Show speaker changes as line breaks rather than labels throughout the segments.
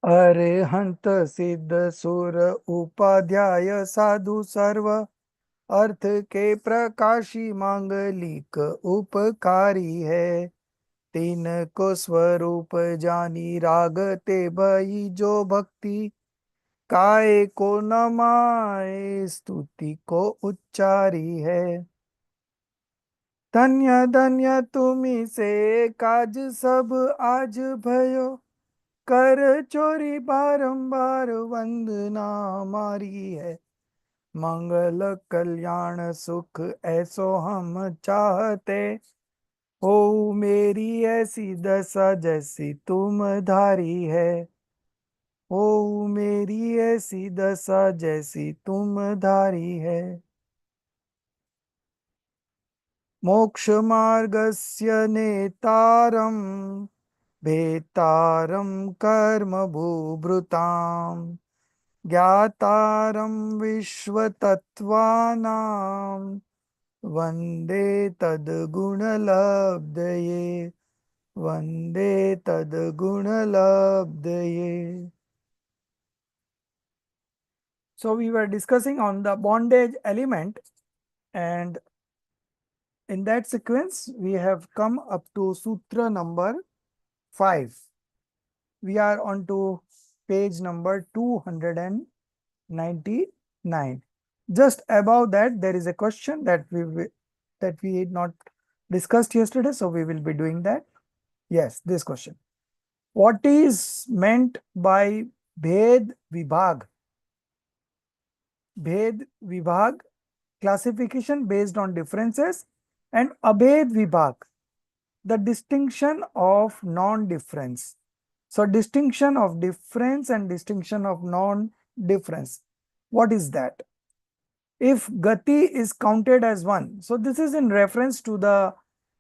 अरिहंत सिद्ध सुर उपाध्याय साधु सर्व अर्थ के प्रकाशी मांगलिक उपकारी है। तीन को स्वरूप जानी राग ते भई जो भक्ति काय को नमाए स्तुति को उच्चारी है। धन्य धन्य तुम्ही से काज सब आज भयो कर चोरी बारंबार वंदना मारी है। मंगल कल्याण सुख ऐसो हम चाहते हो मेरी ऐसी दशा जैसी तुम धारी है। हो मेरी ऐसी दशा जैसी तुम धारी है। मोक्ष मार्गस्य नेतारम भेतारं कर्म भूभृतां ज्ञातारं विश्वतत्त्वानां वन्दे तद्गुणलब्धये वन्दे तद्गुणलब्धये. So we were discussing on the bondage element, and in that sequence we have come up to sutra number 5. We are on to page number 299. Just above that, there is a question that we had not discussed yesterday, so we will be doing that. Yes, this question. What is meant by Bhed Vibhag? Bhed Vibhag, classification based on differences, and Abhed Vibhag, the distinction of non-difference. So distinction of difference and distinction of non-difference. What is that? If Gati is counted as one, so this is in reference to the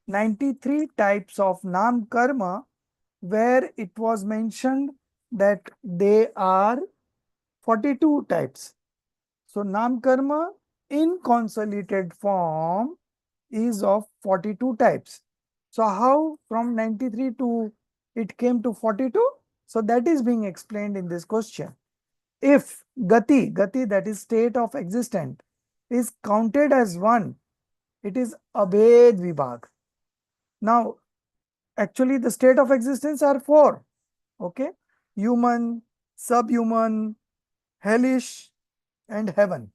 93 types of Nam Karma, where it was mentioned that they are 42 types. So Nam Karma in consolidated form is of 42 types. So how from 93 to it came to 42? So that is being explained in this question. If Gati, that is state of existence, is counted as one, it is Abhed Vibhag. Now, actually the state of existence are 4. Okay, human, subhuman, hellish, and heaven.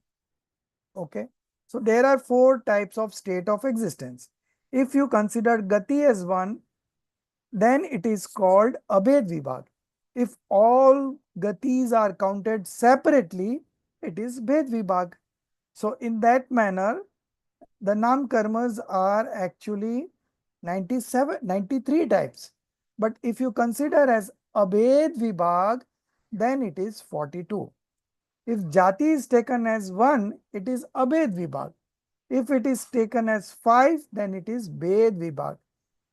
Okay, so there are 4 types of state of existence. If you consider Gati as one, then it is called Abhed Vibhag. If all Gatis are counted separately, it is Bhed Vibhag. So in that manner, the Nam Karmas are actually 93 types. But if you consider as Abhed Vibhag, then it is 42. If Jati is taken as 1, it is Abhed Vibhag. If it is taken as 5, then it is Bhed Vibhag.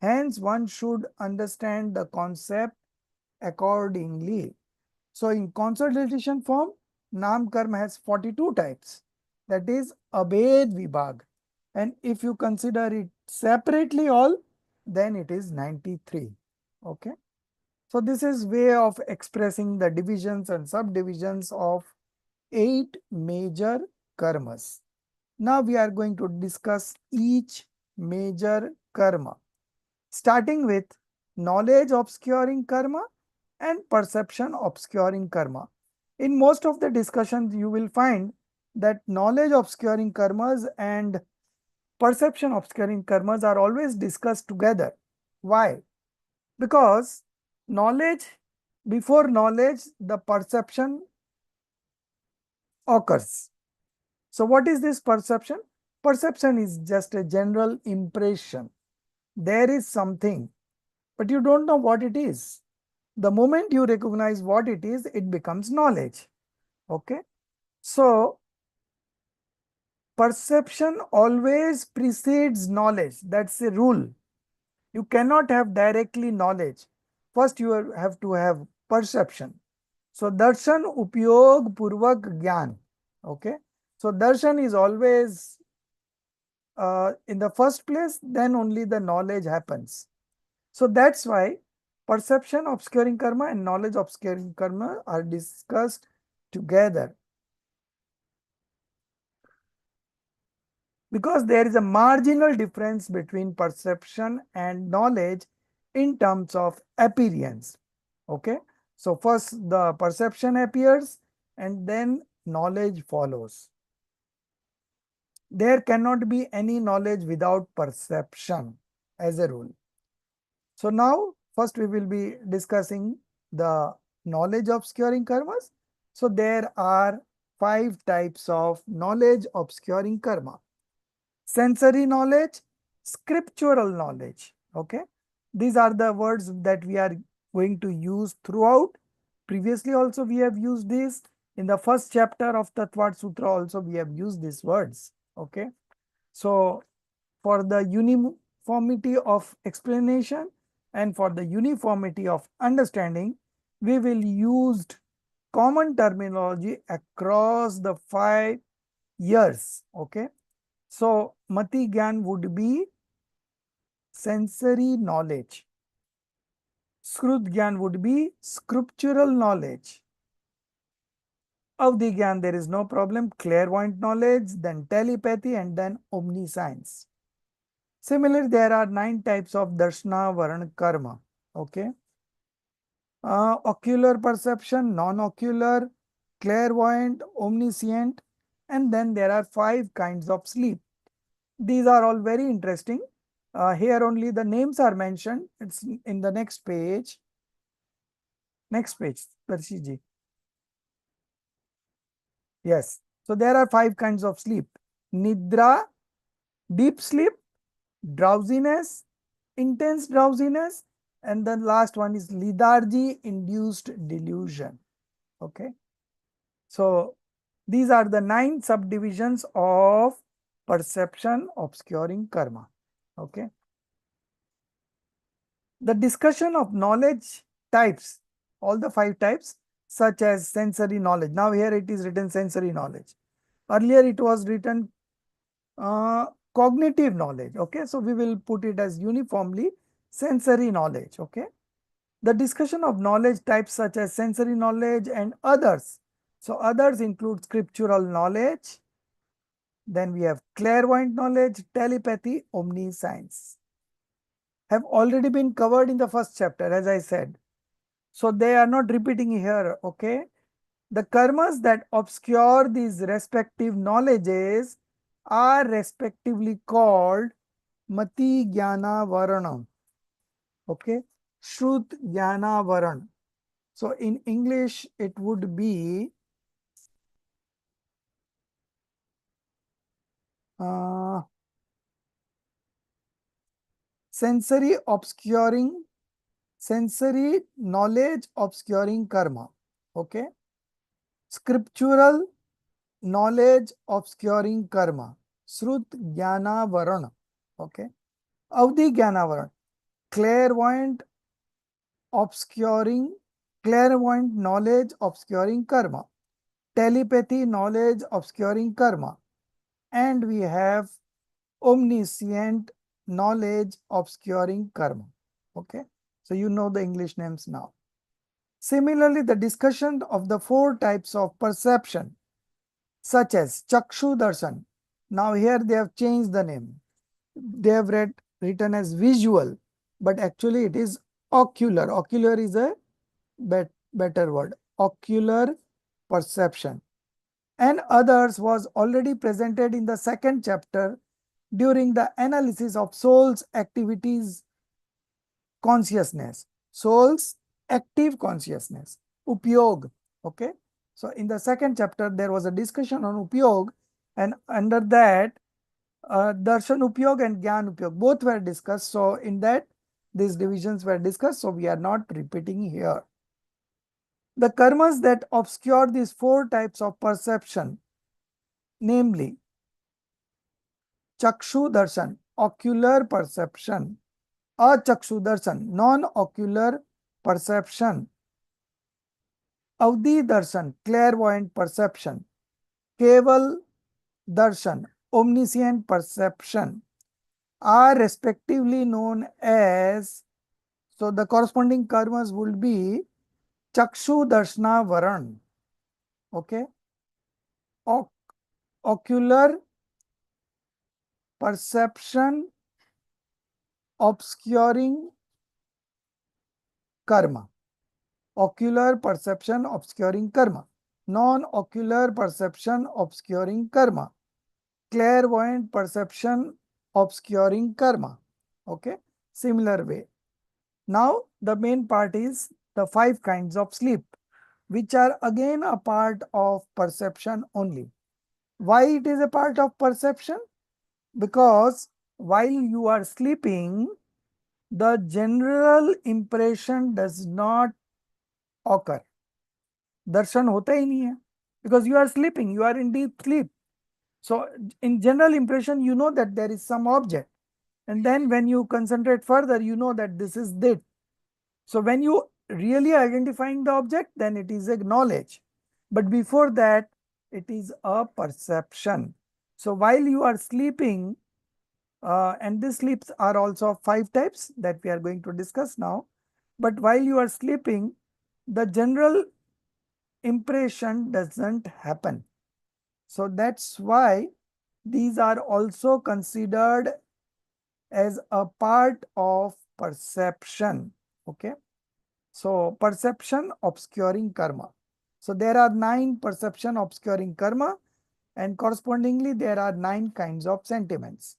Hence, one should understand the concept accordingly. So, in consolidation form, Nam Karma has 42 types. That is Abhed Vibhag. And if you consider it separately all, then it is 93. Okay. So, this is way of expressing the divisions and subdivisions of 8 major karmas. Now, we are going to discuss each major karma, starting with knowledge obscuring karma and perception obscuring karma. In most of the discussions, you will find that knowledge obscuring karmas and perception obscuring karmas are always discussed together. Why? Because before knowledge, the perception occurs. So what is this perception? Perception is just a general impression. There is something, but you don't know what it is. The moment you recognize what it is, it becomes knowledge. Okay. So perception always precedes knowledge. That's a rule. You cannot have directly knowledge. First you have to have perception. So darshan upyog purvak gyan. Okay. So darshan is always in the first place, then only the knowledge happens. So that's why perception obscuring karma and knowledge obscuring karma are discussed together, because there is a marginal difference between perception and knowledge in terms of appearance. Okay, so first the perception appears and then knowledge follows. There cannot be any knowledge without perception as a rule. So now first we will be discussing the knowledge obscuring karmas. So there are 5 types of knowledge obscuring karma: sensory knowledge, scriptural knowledge. Okay, these are the words that we are going to use throughout. Previously also we have used this in the first chapter of Tattva Sutra, also we have used these words. Okay, so for the uniformity of explanation and for the uniformity of understanding, we will use common terminology across the 5 years. Okay, so Mati Gyan would be sensory knowledge. Shrut Gyan would be scriptural knowledge. Avdi Gyan, there is no problem, clairvoyant knowledge, then telepathy, and then omniscience. Similarly, there are 9 types of darshana, varana, karma. Okay. Ocular perception, non-ocular, clairvoyant, omniscient, and then there are 5 kinds of sleep. These are all very interesting. Here only the names are mentioned. It's in the next page. Next page, Darshiji. Yes. So there are 5 kinds of sleep: Nidra, deep sleep, drowsiness, intense drowsiness, and the last one is lethargy induced delusion. Okay. So these are the 9 subdivisions of perception obscuring karma. Okay. The discussion of knowledge types, all the 5 types, such as sensory knowledge. Now here it is written sensory knowledge. Earlier it was written cognitive knowledge. Okay, so we will put it as uniformly sensory knowledge. Okay, the discussion of knowledge types such as sensory knowledge and others. So others include scriptural knowledge. Then we have clairvoyant knowledge, telepathy, omniscience. Have already been covered in the first chapter, as I said. So they are not repeating here. Okay, the karmas that obscure these respective knowledges are respectively called Mati Jnana Varana. Okay, Shrut Jnana Varan. So in English it would be sensory obscuring, sensory knowledge obscuring karma. Okay, scriptural knowledge obscuring karma, Shrut Jnana Varana. Okay, Avdi Jnana Varana, clairvoyant obscuring, clairvoyant knowledge obscuring karma, telepathy knowledge obscuring karma, and we have omniscient knowledge obscuring karma. Okay, so you know the English names now. Similarly, the discussion of the 4 types of perception, such as Chakshu Darshan. Now here they have changed the name. They have written as visual, but actually it is ocular. Ocular is a better word. Ocular perception. And others was already presented in the 2nd chapter during the analysis of soul's activities consciousness. Soul's active consciousness. Upyog. Okay. So in the 2nd chapter, there was a discussion on Upyog, and under that, Darshan Upyog and Gyan Upyog both were discussed. So in that, these divisions were discussed. So we are not repeating here. The karmas that obscure these 4 types of perception, namely Chakshu Darshan, ocular perception, Achakshu Darshan, non-ocular perception, Avdi Darshan, clairvoyant perception, Keval Darshan, omniscient perception, are respectively known as So the corresponding karmas would be Chakshu Darshna Varan. Okay. Ocular perception obscuring karma. Ocular perception obscuring karma. Non-ocular perception obscuring karma. Clairvoyant perception obscuring karma. Okay. Similar way. Now the main part is the 5 kinds of sleep, which are again a part of perception only. Why it is a part of perception? Because while you are sleeping, the general impression does not occur. Darshan hota hi nahi hai. Because you are sleeping, you are in deep sleep. So in general impression, you know that there is some object. And then when you concentrate further, you know that this is it. So when you really identifying the object, then it is a knowledge. But before that, it is a perception. So while you are sleeping, and these sleeps are also 5 types that we are going to discuss now. But while you are sleeping, the general impression doesn't happen. So that's why these are also considered as a part of perception. Okay. So perception obscuring karma. So there are 9 perception obscuring karma, and correspondingly there are 9 kinds of sentiments.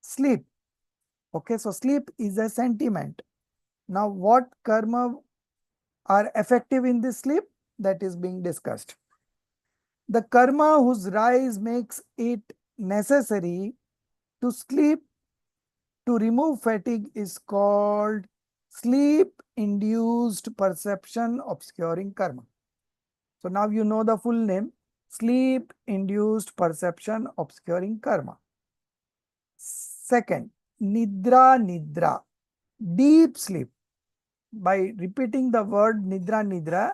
Sleep. Okay, so sleep is a sentiment. Now what karma are effective in this sleep? That is being discussed. The karma whose rise makes it necessary to sleep to remove fatigue is called sleep induced perception obscuring karma. So now you know the full name, sleep induced perception obscuring karma. Second, nidra nidra, deep sleep. By repeating the word nidra nidra,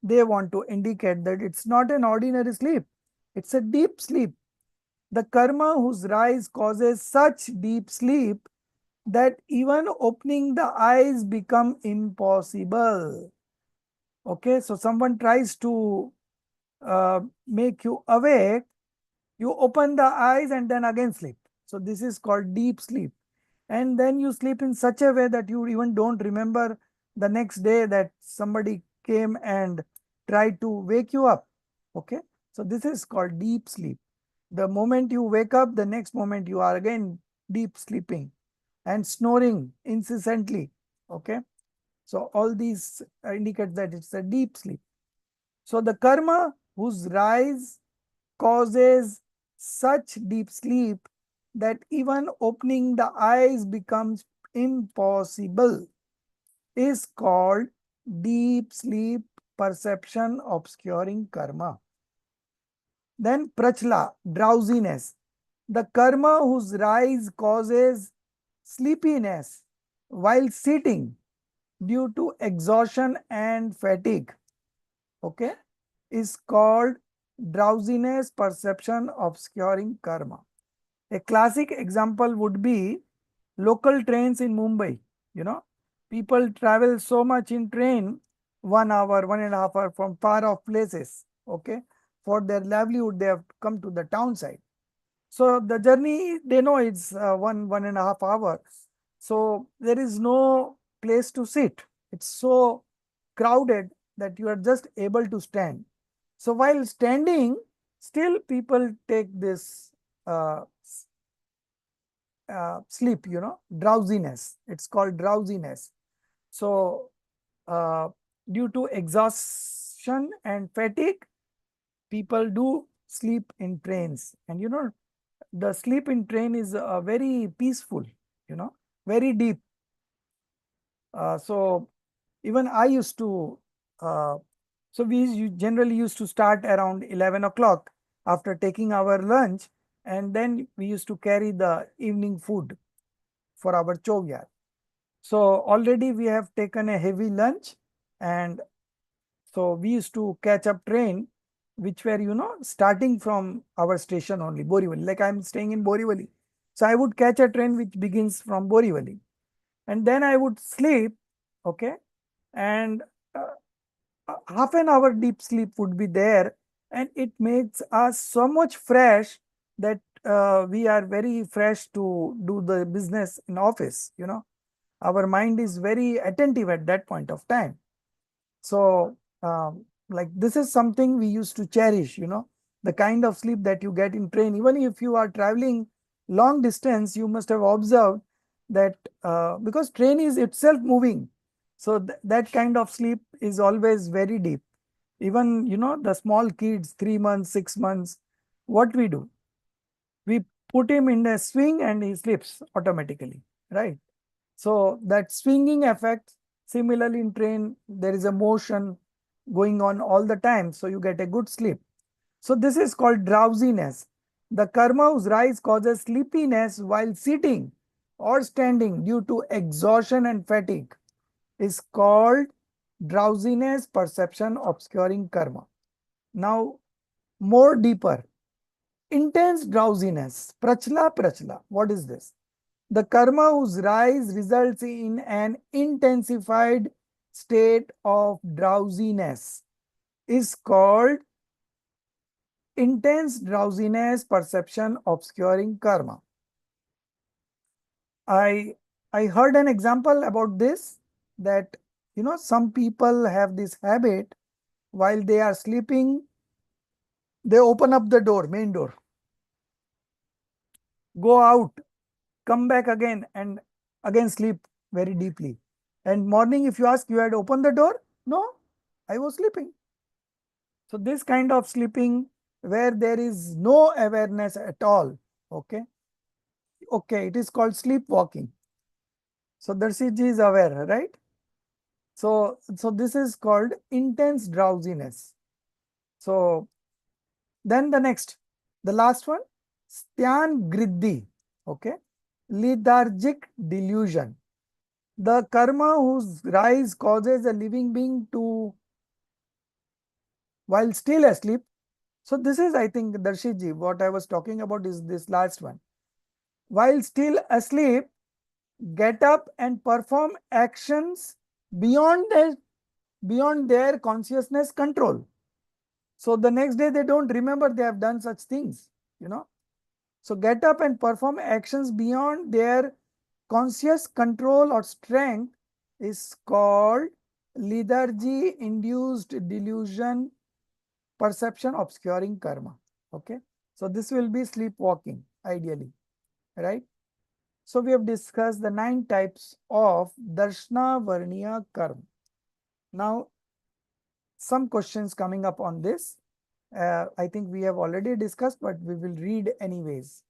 they want to indicate that it's not an ordinary sleep, it's a deep sleep. The karma whose rise causes such deep sleep that even opening the eyes become impossible. Okay, so someone tries to make you awake, you open the eyes and then again sleep. So this is called deep sleep. And then you sleep in such a way that you even don't remember the next day that somebody came and tried to wake you up. Okay, so this is called deep sleep. The moment you wake up, the next moment you are again deep sleeping and snoring incessantly. Okay, so all these indicate that it's a deep sleep. So the karma whose rise causes such deep sleep that even opening the eyes becomes impossible is called deep sleep perception obscuring karma. Then prachla, drowsiness. The karma whose rise causes sleepiness while sitting due to exhaustion and fatigue, okay, is called drowsiness perception obscuring karma. A classic example would be local trains in Mumbai. You know, people travel so much in train, 1 hour, 1.5 hour from far off places. Okay, for their livelihood, they have come to the town side. So the journey, they know it's 1.5 hours. So there is no place to sit. It's so crowded that you are just able to stand. So while standing, still people take this uh, sleep, drowsiness. It's called drowsiness. So due to exhaustion and fatigue, people do sleep in trains. And the sleep in train is very peaceful, very deep. So even I used to, so we generally used to start around 11 o'clock after taking our lunch, and then we used to carry the evening food for our chogyar. So already we have taken a heavy lunch, and so we used to catch up train which were starting from our station only, Borivali. Like I'm staying in Borivali, so I would catch a train which begins from Borivali, and then I would sleep. Okay, and half an hour deep sleep would be there, and it makes us so much fresh that we are very fresh to do the business in office. Our mind is very attentive at that point of time. So like this is something we used to cherish, the kind of sleep that you get in train. Even if you are traveling long distance, you must have observed that because train is itself moving, so that kind of sleep is always very deep. Even the small kids, 3 months, 6 months, what we do, we put him in a swing and he sleeps automatically, right? So that swinging effect, similarly in train, there is a motion going on all the time, so you get a good sleep. So this is called drowsiness. The karma whose rise causes sleepiness while sitting or standing due to exhaustion and fatigue is called drowsiness perception obscuring karma. Now, more deeper, intense drowsiness, prachla prachla. What is this? The karma whose rise results in an intensified state of drowsiness is called intense drowsiness perception obscuring karma. I heard an example about this, that some people have this habit, while they are sleeping, they open up the door, main door, go out, come back again, and again sleep very deeply. And morning, if you ask, you had opened the door? No, I was sleeping. So this kind of sleeping where there is no awareness at all, okay? Okay, it is called sleepwalking. So Darshiji is aware, right? So this is called intense drowsiness. So then the last one, Styan Griddhi, okay? Lethargic delusion. The karma whose rise causes a living being to, while still asleep. So this is, I think, Darshiji, what I was talking about is this last one. While still asleep, get up and perform actions beyond their consciousness control. So the next day they don't remember they have done such things, So get up and perform actions beyond their conscious control or strength is called lethargy induced delusion perception obscuring karma. Okay. So this will be sleepwalking ideally, right? So we have discussed the 9 types of darshna varniya karma. Now some questions coming up on this. I think we have already discussed, but we will read anyways.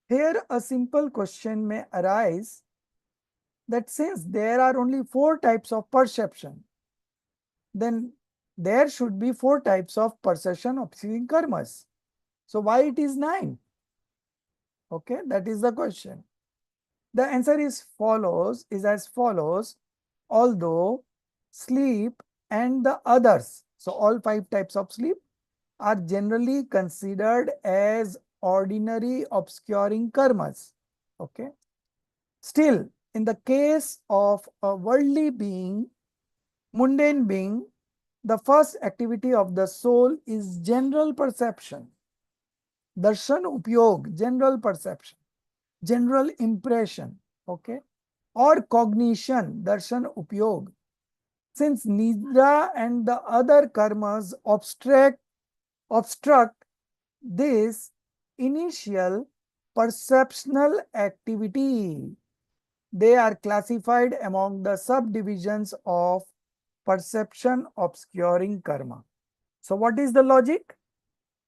Here a simple question may arise that since there are only 4 types of perception, then there should be 4 types of perception obscuring karmas. So why it is 9? Okay, that is the question. The answer is as follows. Although sleep and the others, so all 5 types of sleep, are generally considered as ordinary obscuring karmas. Okay. Still, in the case of a worldly being, mundane being, the first activity of the soul is general perception. Darshan upyog, general perception, general impression, okay, or cognition, darshan upyog. Since nidra and the other karmas obstruct this initial perceptional activity, they are classified among the subdivisions of perception obscuring karma. So what is the logic?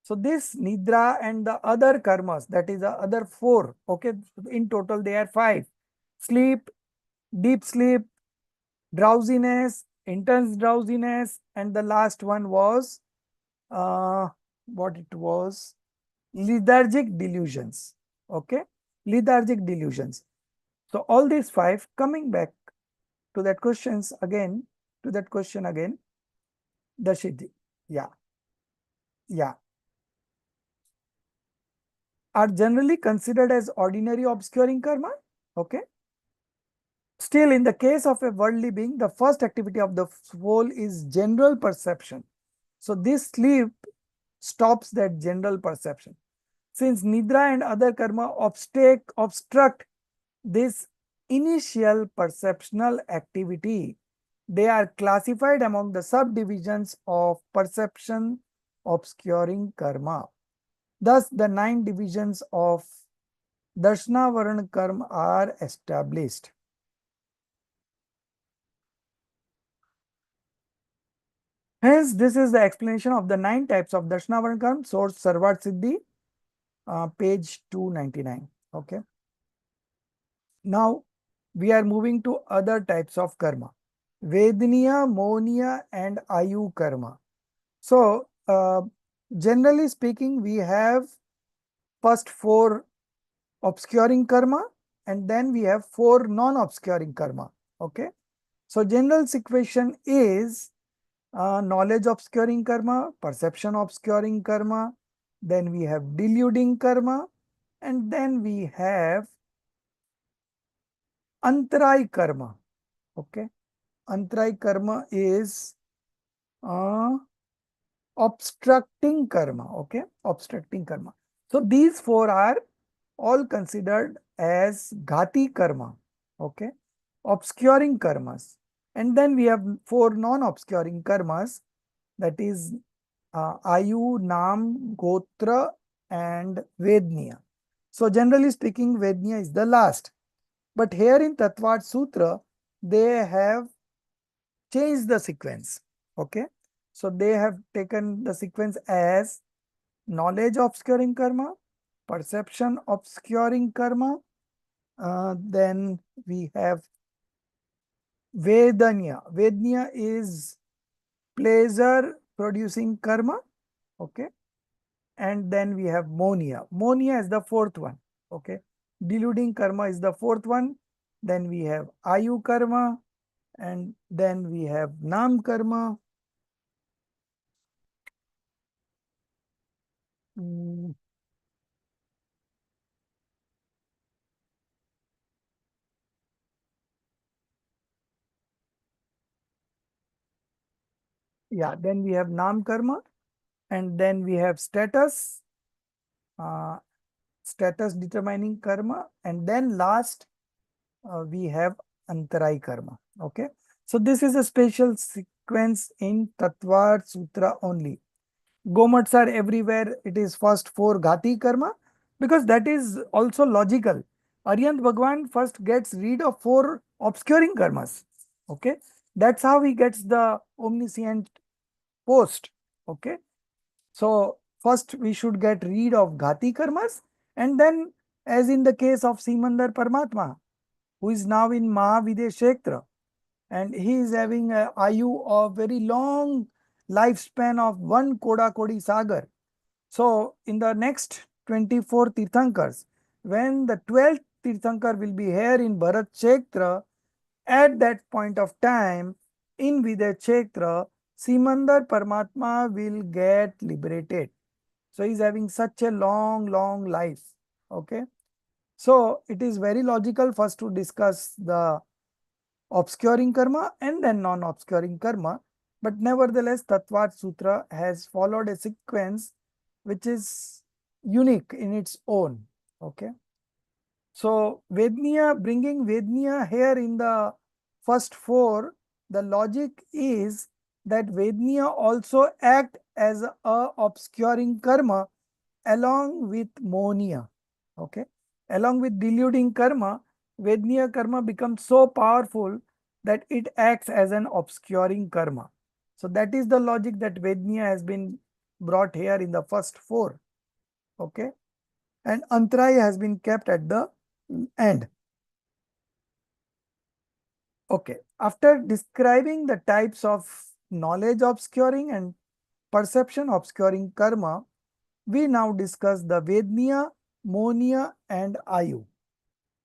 So this nidra and the other karmas, that is the other 4, okay, in total they are 5. Sleep, deep sleep, drowsiness, intense drowsiness, and the last one was what it was? Lethargic delusions. Okay, lethargic delusions. So all these 5, coming back to that question again, Dashiti. Yeah, yeah. Are generally considered as ordinary obscuring karma. Okay. Still, in the case of a worldly being, the first activity of the soul is general perception. So this sleep stops that general perception. Since Nidra and other karma obstruct this initial perceptional activity, they are classified among the subdivisions of perception obscuring karma. Thus, the 9 divisions of Darshana Varna karma are established. Hence, this is the explanation of the 9 types of Darshana Varna karma, source Sarvat Siddhi, page 299. Okay. Now, we are moving to other types of karma. Vedaniya, Moniya and Ayu karma. So, generally speaking, we have first 4 obscuring karma and then we have 4 non-obscuring karma. Okay. So, general equation is knowledge obscuring karma, perception obscuring karma, then we have deluding karma, and then we have antarai karma. Okay. Antarai karma is uh, obstructing karma. Okay. Obstructing karma. So these 4 are all considered as ghati karma. Okay. Obscuring karmas. And then we have 4 non-obscuring karmas, that is Ayu, Nam, Gotra and Vednya. So generally speaking, Vednya is the last. But here in Tattvat Sutra, they have changed the sequence. Okay. So they have taken the sequence as knowledge obscuring karma, perception obscuring karma, then we have Vedanya. Vedanya is pleasure producing karma. Okay. And then we have Monia. Monia is the 4th one. Okay. Deluding karma is the 4th one. Then we have Ayu karma. And then we have Nam karma. Mm, yeah, then we have Nam karma. And then we have status, uh, status determining karma. And then last, we have Antarai karma. Okay. So this is a special sequence in Tattva Sutra only. Gomats are everywhere. It is first 4 Ghati karma because that is also logical. Aryant Bhagwan first gets rid of 4 obscuring karmas. Okay. That's how he gets the omniscient post. Okay. So first we should get rid of Ghati karmas, and then as in the case of Simandar Paramatma, who is now in Mahavidesh Kshetra, and he is having a ayu of very long lifespan of 1 Koda Kodi Sagar. So in the next 24 Tirthankars, when the 12th Tirthankar will be here in Bharat Kshetra, at that point of time in Vidya Kshetra, Simandar Paramatma will get liberated. So he is having such a long life. Okay. So it is very logical first to discuss the obscuring karma and then non-obscuring karma. But nevertheless, Tattvat Sutra has followed a sequence which is unique in its own. Okay. So Vednya, bringing Vednya here in the first 4, the logic is that Vednya also act as a obscuring karma along with Monia. Okay. Along with deluding karma, Vednya karma becomes so powerful that it acts as an obscuring karma. So that is the logic that Vednya has been brought here in the first 4. Okay. And Antraya has been kept at the end. Okay. After describing the types of knowledge obscuring and perception obscuring karma, we now discuss the Vednya, Monia and Ayu.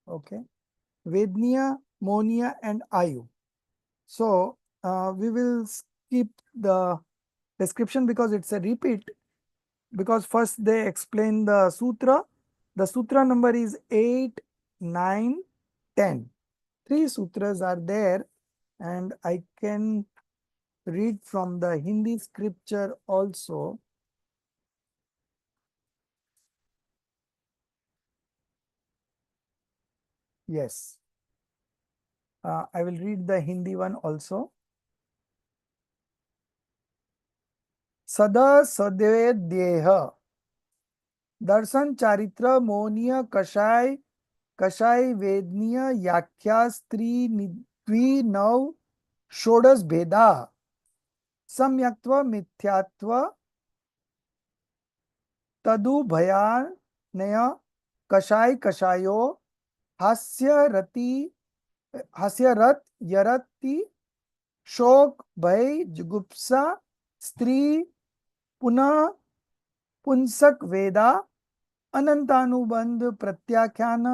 Okay. Vednya, Monia and Ayu. So, we will skip the description because it's a repeat, because first they explain the sutra. The sutra number is 8, 9, 10. three sutras are there, and I can read from the Hindi scripture also. Yes, I will read the Hindi one also. सदा सदैव दर्शन चारित्र मोनीय कषाय कषाय वेदनीय याख्या स्त्री द्वि नव षोडश भेदा सम्यक्त्व मिथ्यात्व तदुभयानय कषाय कषायो हास्य रत यरति शोक भय जुगुप्सा स्त्री पुनः पुंसक वेदा अनंतानुबंध प्रत्याख्यान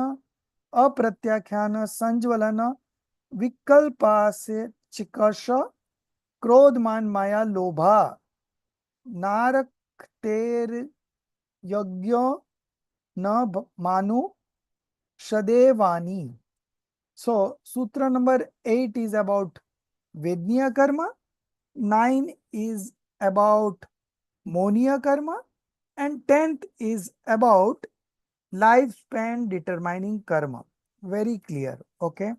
अप्रत्याख्यान संज्वलन विकल्पास्य चिकश क्रोधमान माया लोभा नारक्तेर यज्ञ न मानु शदेवानी. So sutra number 8 is about Vedniya karma, 9 is about Moniya karma, and 10th is about lifespan determining karma. Very clear. Okay.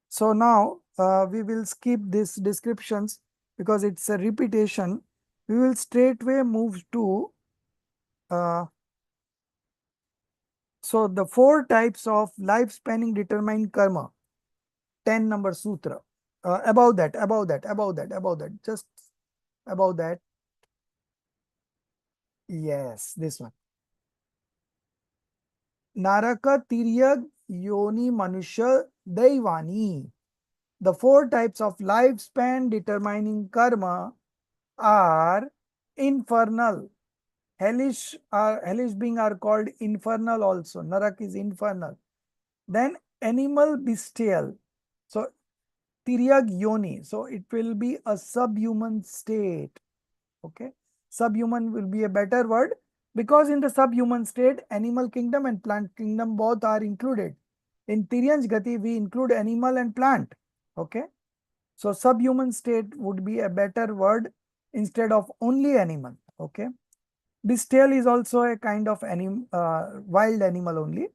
So now we will skip these descriptions because it's a repetition. We will straightway move to so the four types of lifespanning determining karma. 10 number sutra. Above that, just above that. Yes, this one. Naraka, Tiryag, Yoni, Manusha, Daivani. The four types of lifespan determining karma are infernal. Hellish being are called infernal also. Narak is infernal. Then animal, bestial. So Tiryag Yoni. So it will be a subhuman state. Okay. Subhuman will be a better word because in the subhuman state, animal kingdom and plant kingdom both are included. In Tiryanj Gati, we include animal and plant. Okay. So subhuman state would be a better word instead of only animal. Okay. Bestial is also a kind of wild animal only.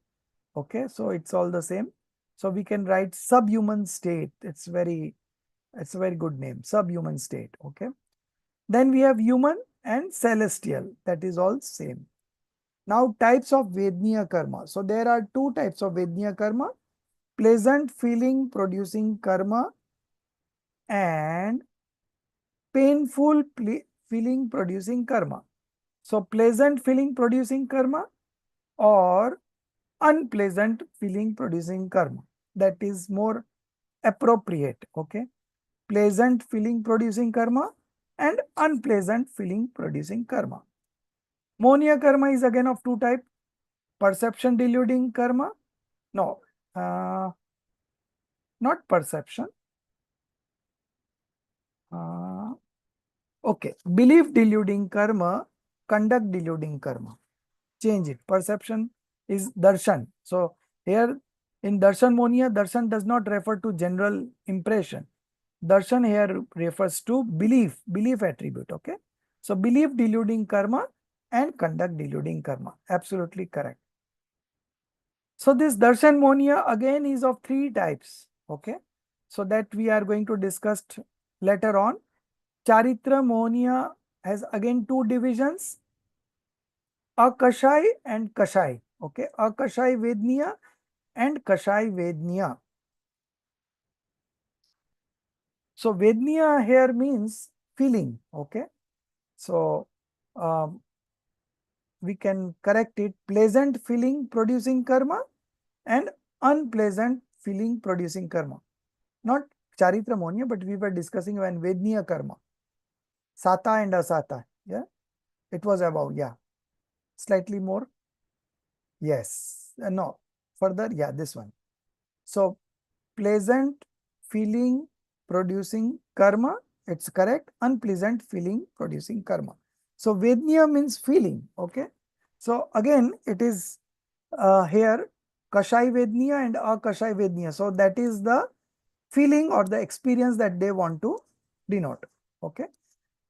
Okay. So it's all the same. So we can write subhuman state. It's a very good name. Subhuman state. Okay. Then we have human and celestial. That is all same. Now types of Vedniya karma. So there are two types of Vedniya karma. Pleasant feeling producing karma and painful feeling producing karma. So pleasant feeling producing karma or unpleasant feeling producing karma. That is more appropriate. Okay. Pleasant feeling producing karma and unpleasant feeling producing karma. Moniya karma is again of two types. Perception deluding karma. No, not perception. Okay, belief deluding karma, conduct deluding karma. Change it. Perception is darshan. So here in darshan moniya, darshan does not refer to general impression. Darshan here refers to belief attribute. Okay. So belief deluding karma and conduct deluding karma. Absolutely correct. So this darshan moniya again is of three types. Okay. So that we are going to discuss later on. Charitra moniya has again two divisions. Akashai and Kashai. Okay. Akashai Vedniya and Kashai Vedniya. So Vedniya here means feeling. Okay. So we can correct it. Pleasant feeling producing karma and unpleasant feeling producing karma. Not Charitra Moniya, but we were discussing when Vedniya karma. Sata and Asata. Yeah. It was above. Yeah. Slightly more. Yes. No. Further. Yeah. This one. So pleasant feeling producing karma. It's correct. Unpleasant feeling producing karma. So Vedniya means feeling. Okay. So again, it is here Kashai Vedniya and Akashai Vedniya. So that is the feeling or the experience that they want to denote. Okay.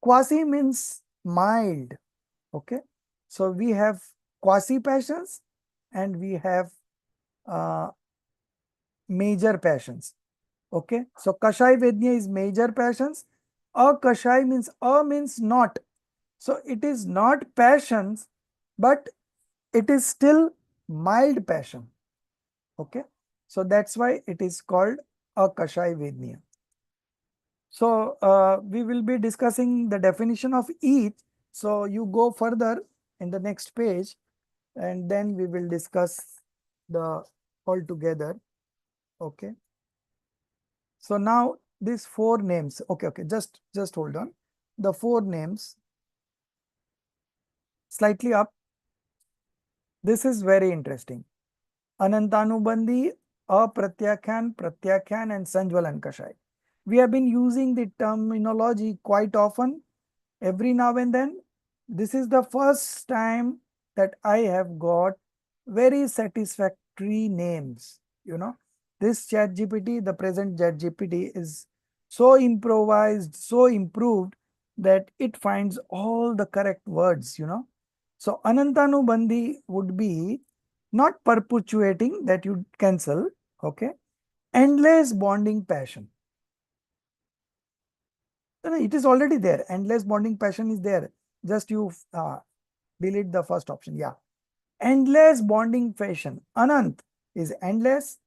Quasi means mild. Okay. So we have quasi passions and we have uh, major passions. Okay. So Kashai Vednya is major passions. Akashai means not. So it is not passions, but it is still mild passion. Okay. So that's why it is called Akashai Vednya. So we will be discussing the definition of each. So you go further in the next page and then we will discuss the all together. Okay. So now these four names. Okay. Just hold on. The four names slightly up. This is very interesting. Anantanubandhi, Apratyakhyan, Pratyakhyan, and Sanjwalan Kashai. We have been using the terminology quite often every now and then. This is the first time that I have got very satisfactory names. This chat GPT, the present chat GPT, is so improvised, so improved that it finds all the correct words. So Anantanubandhi would be not perpetuating, that you cancel. Okay. Endless bonding passion. No, it is already there. Endless bonding passion is there. Just you delete the first option. Yeah. Endless bonding passion. Anant is endless.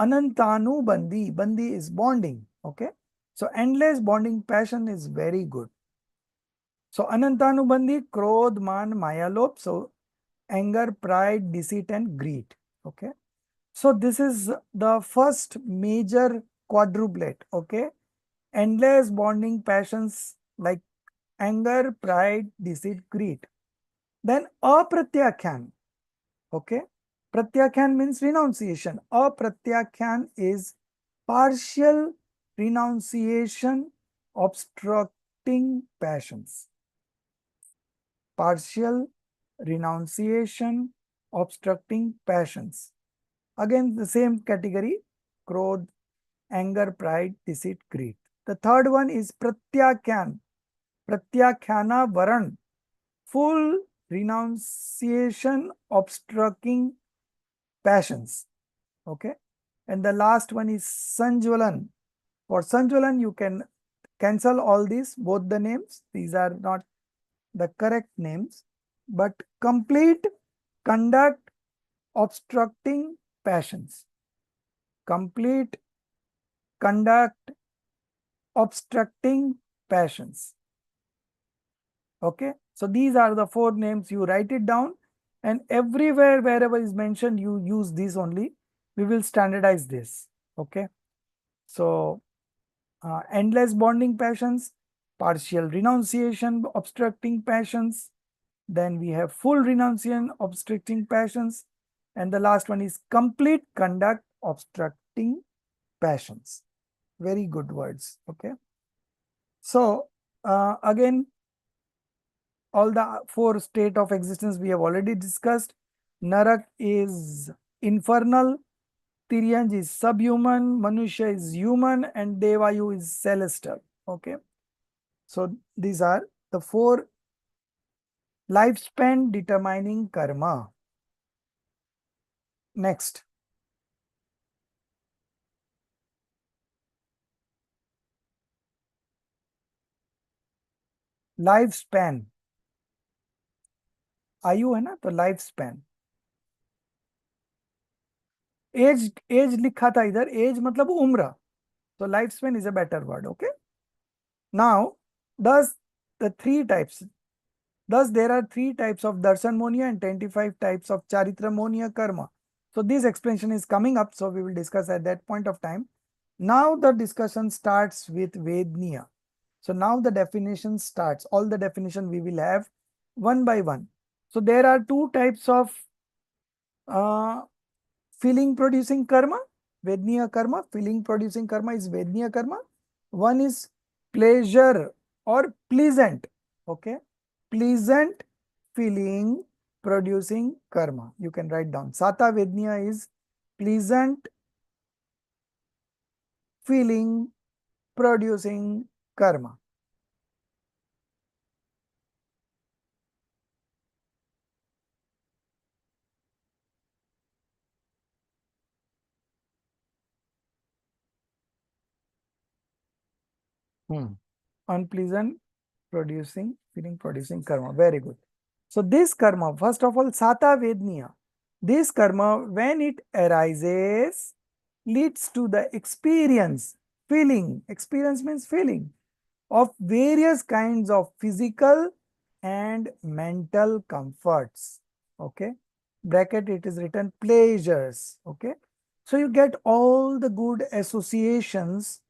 Anantanu bandi. Bandi is bonding. Okay. So endless bonding passion is very good. So Anantanu bandi, krodh, man, maya, lobh. So anger, pride, deceit, and greed. Okay. So this is the first major quadruplet. Okay. Endless bonding passions like anger, pride, deceit, greed. Then apratyakhyan. Okay. Pratyakhyan means renunciation. Apratyakhyan is partial renunciation obstructing passions. Partial renunciation obstructing passions. Again, the same category: krodh, anger, pride, deceit, greed. The third one is pratyakhyan. Pratyakhyana varan. Full renunciation obstructing passions. Okay. And the last one is Sanjwalan. For Sanjwalan, you can cancel all these, both the names. These are not the correct names, but complete conduct obstructing passions. Complete conduct obstructing passions. Okay. So these are the four names. You write it down and everywhere, wherever is mentioned, you use these only. We will standardize this. Okay. So endless bonding passions, partial renunciation obstructing passions, then we have full renunciation obstructing passions, and the last one is complete conduct obstructing passions. Very good words. Okay. So again, all the four state of existence we have already discussed. Narak is infernal, Tiryanj is subhuman, Manushya is human, and Devayu is celestial. Okay. So these are the four lifespan determining karma. Next. Lifespan. आयु है ना, तो life span. As as लिखा था इधर, as मतलब उम्र, तो life span is a better word. Okay. Now thus the three types, thus there are three types of darshanmonia and 25 types of charitramonia karma. So this explanation is coming up, so we will discuss at that point of time. Now the discussion starts with vedniya. So now the definition starts. All the definition we will have one by one. So there are two types of feeling producing karma, vedniya karma. Feeling producing karma is vedniya karma. One is pleasure or pleasant. Okay. Pleasant feeling producing karma. You can write down. Sata Vednya is pleasant feeling producing karma. Unpleasant feeling producing karma. Very good. So this karma, first of all, Sata Vednya. This karma, when it arises, leads to the experience, feeling. Experience means feeling of various kinds of physical and mental comforts. Okay. Bracket, it is written pleasures. Okay. So you get all the good associations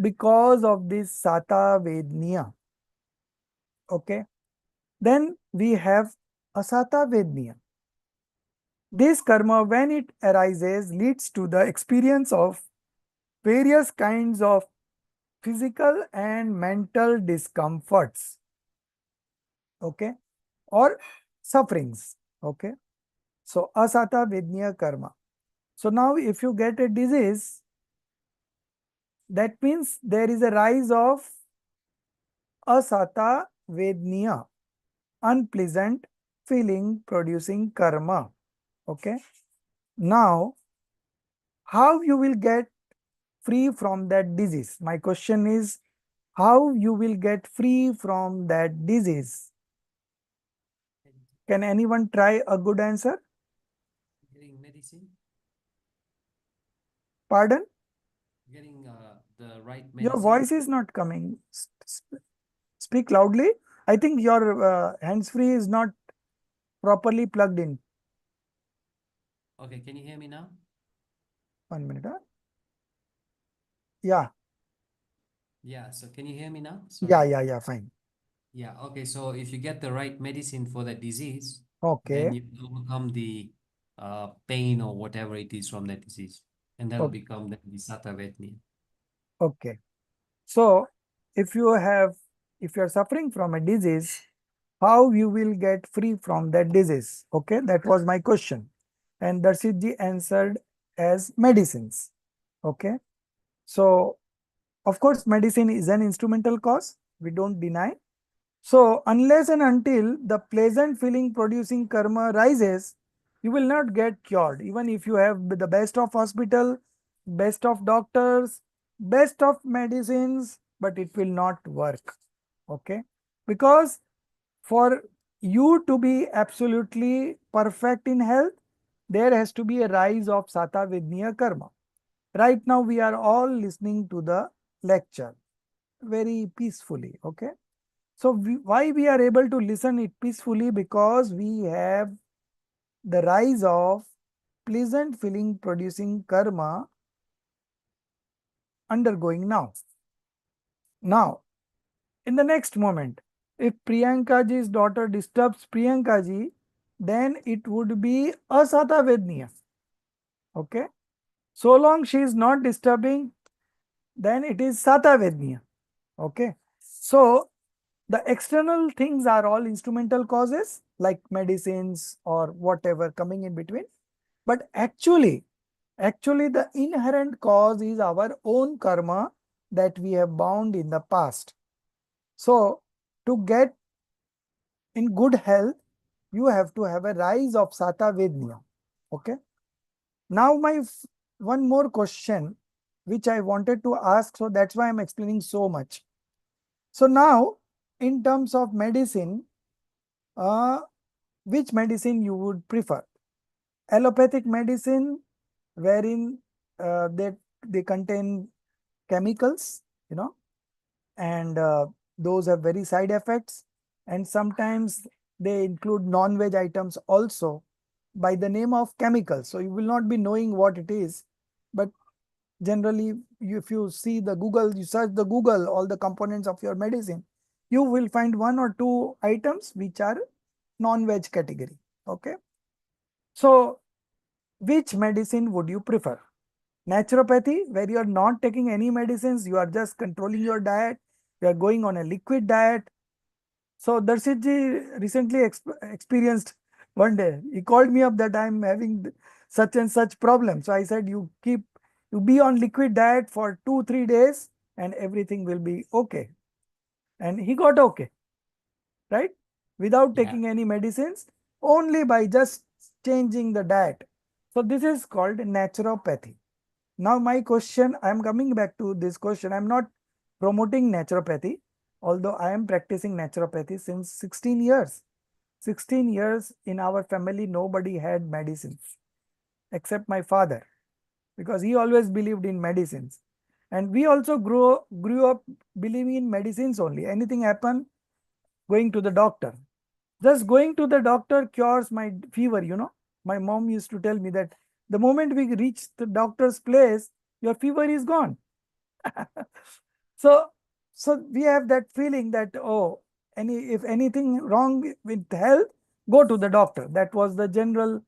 because of this Sata Vednya. Okay. Then we have Asata Vednya. This karma, when it arises, leads to the experience of various kinds of physical and mental discomforts. Okay. Or sufferings. Okay. So Asata Vednya karma. So now if you get a disease, that means there is a rise of Asata Vednya, unpleasant feeling producing karma. Okay. Now, how you will get free from that disease? My question is, how you will get free from that disease? Can anyone try a good answer?
Getting medicine.
Pardon?
Getting the right
Your
medicine.
voice is not coming. Speak loudly. I think your hands-free is not properly plugged in.
Okay, can you hear me now?
1 minute. Huh? Yeah.
Yeah, so can you hear me now?
Yeah,
Sorry.
yeah, yeah, fine.
Yeah, okay, so if you get the right medicine for that disease, then
Okay.
you overcome the pain or whatever it is from that disease, and that'll
Okay.
become the Satavetni.
Okay. So, if you have, if you are suffering from a disease, how you will get free from that disease? Okay, that was my question. And Darshitji answered as medicines. Okay. So, of course, medicine is an instrumental cause. We don't deny. So, unless and until the pleasant feeling producing karma rises, you will not get cured. Even if you have the best of hospital, best of doctors, best of medicines, but it will not work. Okay. Because for you to be absolutely perfect in health, there has to be a rise of Sata Vidnya Karma. Right now, we are all listening to the lecture very peacefully. Okay. So why we are able to listen it peacefully? Because we have the rise of pleasant feeling producing karma undergoing now. Now, in the next moment, if Priyanka ji's daughter disturbs Priyanka ji, then it would be asata vedniya. Okay. So long she is not disturbing, then it is sata vedniya. Okay. So the external things are all instrumental causes like medicines or whatever coming in between. But actually the inherent cause is our own karma that we have bound in the past. So to get in good health, you have to have a rise of Sata Vednya. Okay. Now one more question which I wanted to ask. So that's why I'm explaining so much. So now in terms of medicine, uh, which medicine you would prefer? Allopathic medicine, wherein they contain chemicals, you know, and those have very side effects, and sometimes they include non-veg items also by the name of chemicals. So you will not be knowing what it is, but generally, if you see the Google, you search the Google, all the components of your medicine, you will find one or two items which are non-veg category. Okay. So which medicine would you prefer? Naturopathy, where you are not taking any medicines, you are just controlling your diet, you are going on a liquid diet. So Darshit ji recently experienced One day he called me up that I'm having such and such problem. So I said, you be on liquid diet for 2-3 days and everything will be okay. And he got okay, right? Without
Yeah.
taking any medicines, only by just changing the diet. So this is called naturopathy. Now my question, I am coming back to this question. I'm not promoting naturopathy, although I am practicing naturopathy since 16 years. 16 years in our family, nobody had medicines except my father, because he always believed in medicines. And we also grew up believing in medicines only. Anything happen, going to the doctor. Just going to the doctor cures my fever. My mom used to tell me that the moment we reach the doctor's place, your fever is gone. So, so we have that feeling that, oh, if anything wrong with health, go to the doctor. That was the general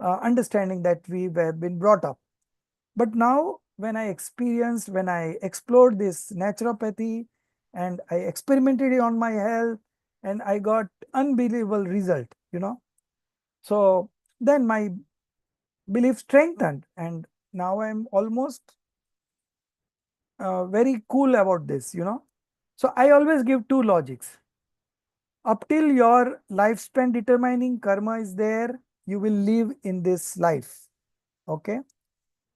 understanding that we have been brought up. But now, when I explored this naturopathy and I experimented it on my health, and I got unbelievable result. So then my belief strengthened, and now I'm almost very cool about this. So I always give two logics. Up till your lifespan determining karma is there, you will live in this life. Okay.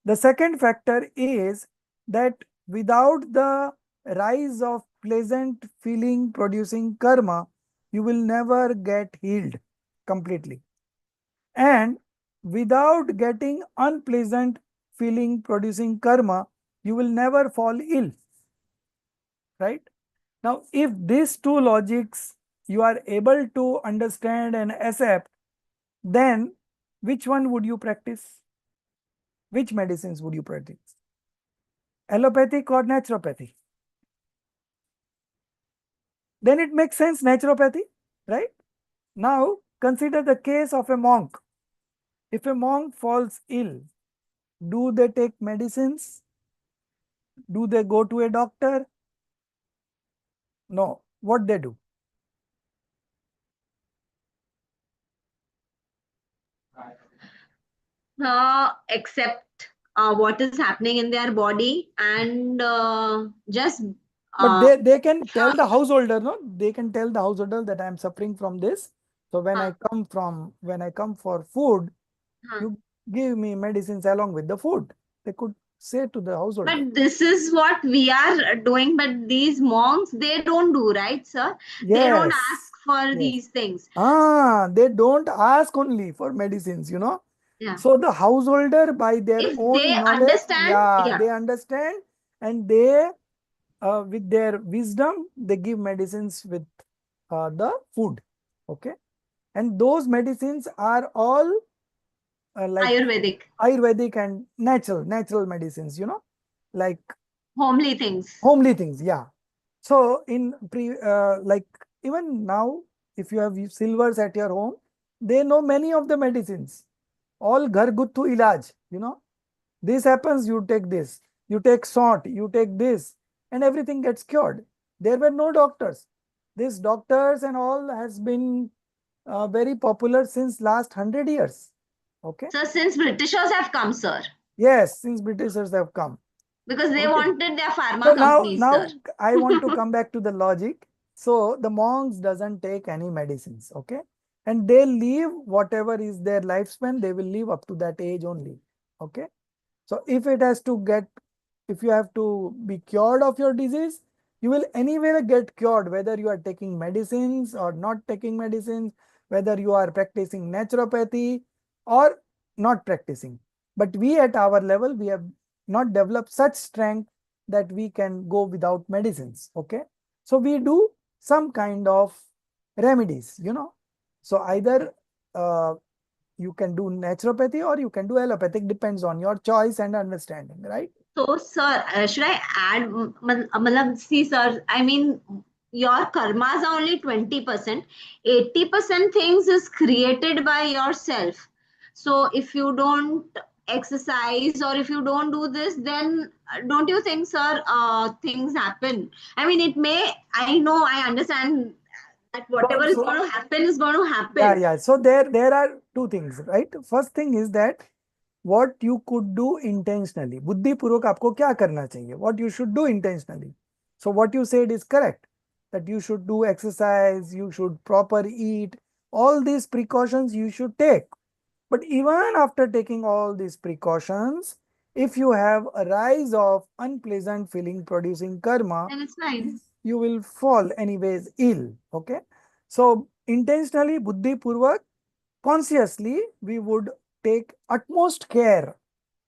The second factor is that without the rise of pleasant feeling producing karma, you will never get healed completely. And without getting unpleasant feeling producing karma, you will never fall ill. Right? Now, if these two logics you are able to understand and accept, then which one would you practice? Which medicines would you practice? Allopathic or naturopathy? Then it makes sense, naturopathy, right? Now, consider the case of a monk. If a monk falls ill, do they take medicines? Do they go to a doctor? No. What they do?
Accept what is happening in their body and just
But
uh,
they can tell the householder, no? They can tell the householder that I am suffering from this. So when I come for food,
huh.
you give me medicines along with the food. They could say to the householder.
But this is what we are doing. But these monks, they don't do, right, sir? They don't ask
Yes.
for
Yes.
these things.
They don't ask only for medicines.
Yeah.
So the householder, by their
If they
own knowledge,
understand,
yeah,
yeah.
they understand, and they, with their wisdom, they give medicines with the food. Okay, and those medicines are all like
Ayurvedic,
Ayurvedic and natural medicines. Like
homely things.
homely things. Yeah. So like even now, if you have silvers at your home, they know many of the medicines. All gharguttu ilaj. This happens, you take this, you take salt, you take this, and everything gets cured. There were no doctors. These doctors and all has been very popular since last 100 years. Okay.
So since Britishers have come, sir,
Yes, since Britishers have come.
because they
Okay.
wanted their
So
pharma
now,
companies, sir.
now I want to come back to the logic. So the monks doesn't take any medicines, okay? And they live whatever is their lifespan, they will live up to that age only, okay? So if you have to be cured of your disease, you will anyway get cured, whether you are taking medicines or not taking medicines, whether you are practicing naturopathy or not practicing. But we at our level, we have not developed such strength that we can go without medicines. Okay. So we do some kind of remedies. So either you can do naturopathy or you can do allopathic, depends on your choice and understanding, right?
So, sir, should I add? See, sir, I mean, your karmas are only 20%. 80% things is created by yourself. So, if you don't exercise or if you don't do this, then don't you think, sir, things happen? I mean, it may, I know, I understand That whatever is going to happen is going to happen.
Yeah. So there are two things, right? First thing is that what you could do intentionally. बुद्धि पूर्वक आपको क्या करना चाहिए? What you should do intentionally. So what you said is correct. That you should do exercise, you should proper eat. All these precautions you should take. But even after taking all these precautions, if you have a rise of unpleasant feeling producing karma,
Then it's fine.
you will fall anyways ill. Okay. So intentionally, buddhi purvak, consciously, we would take utmost care.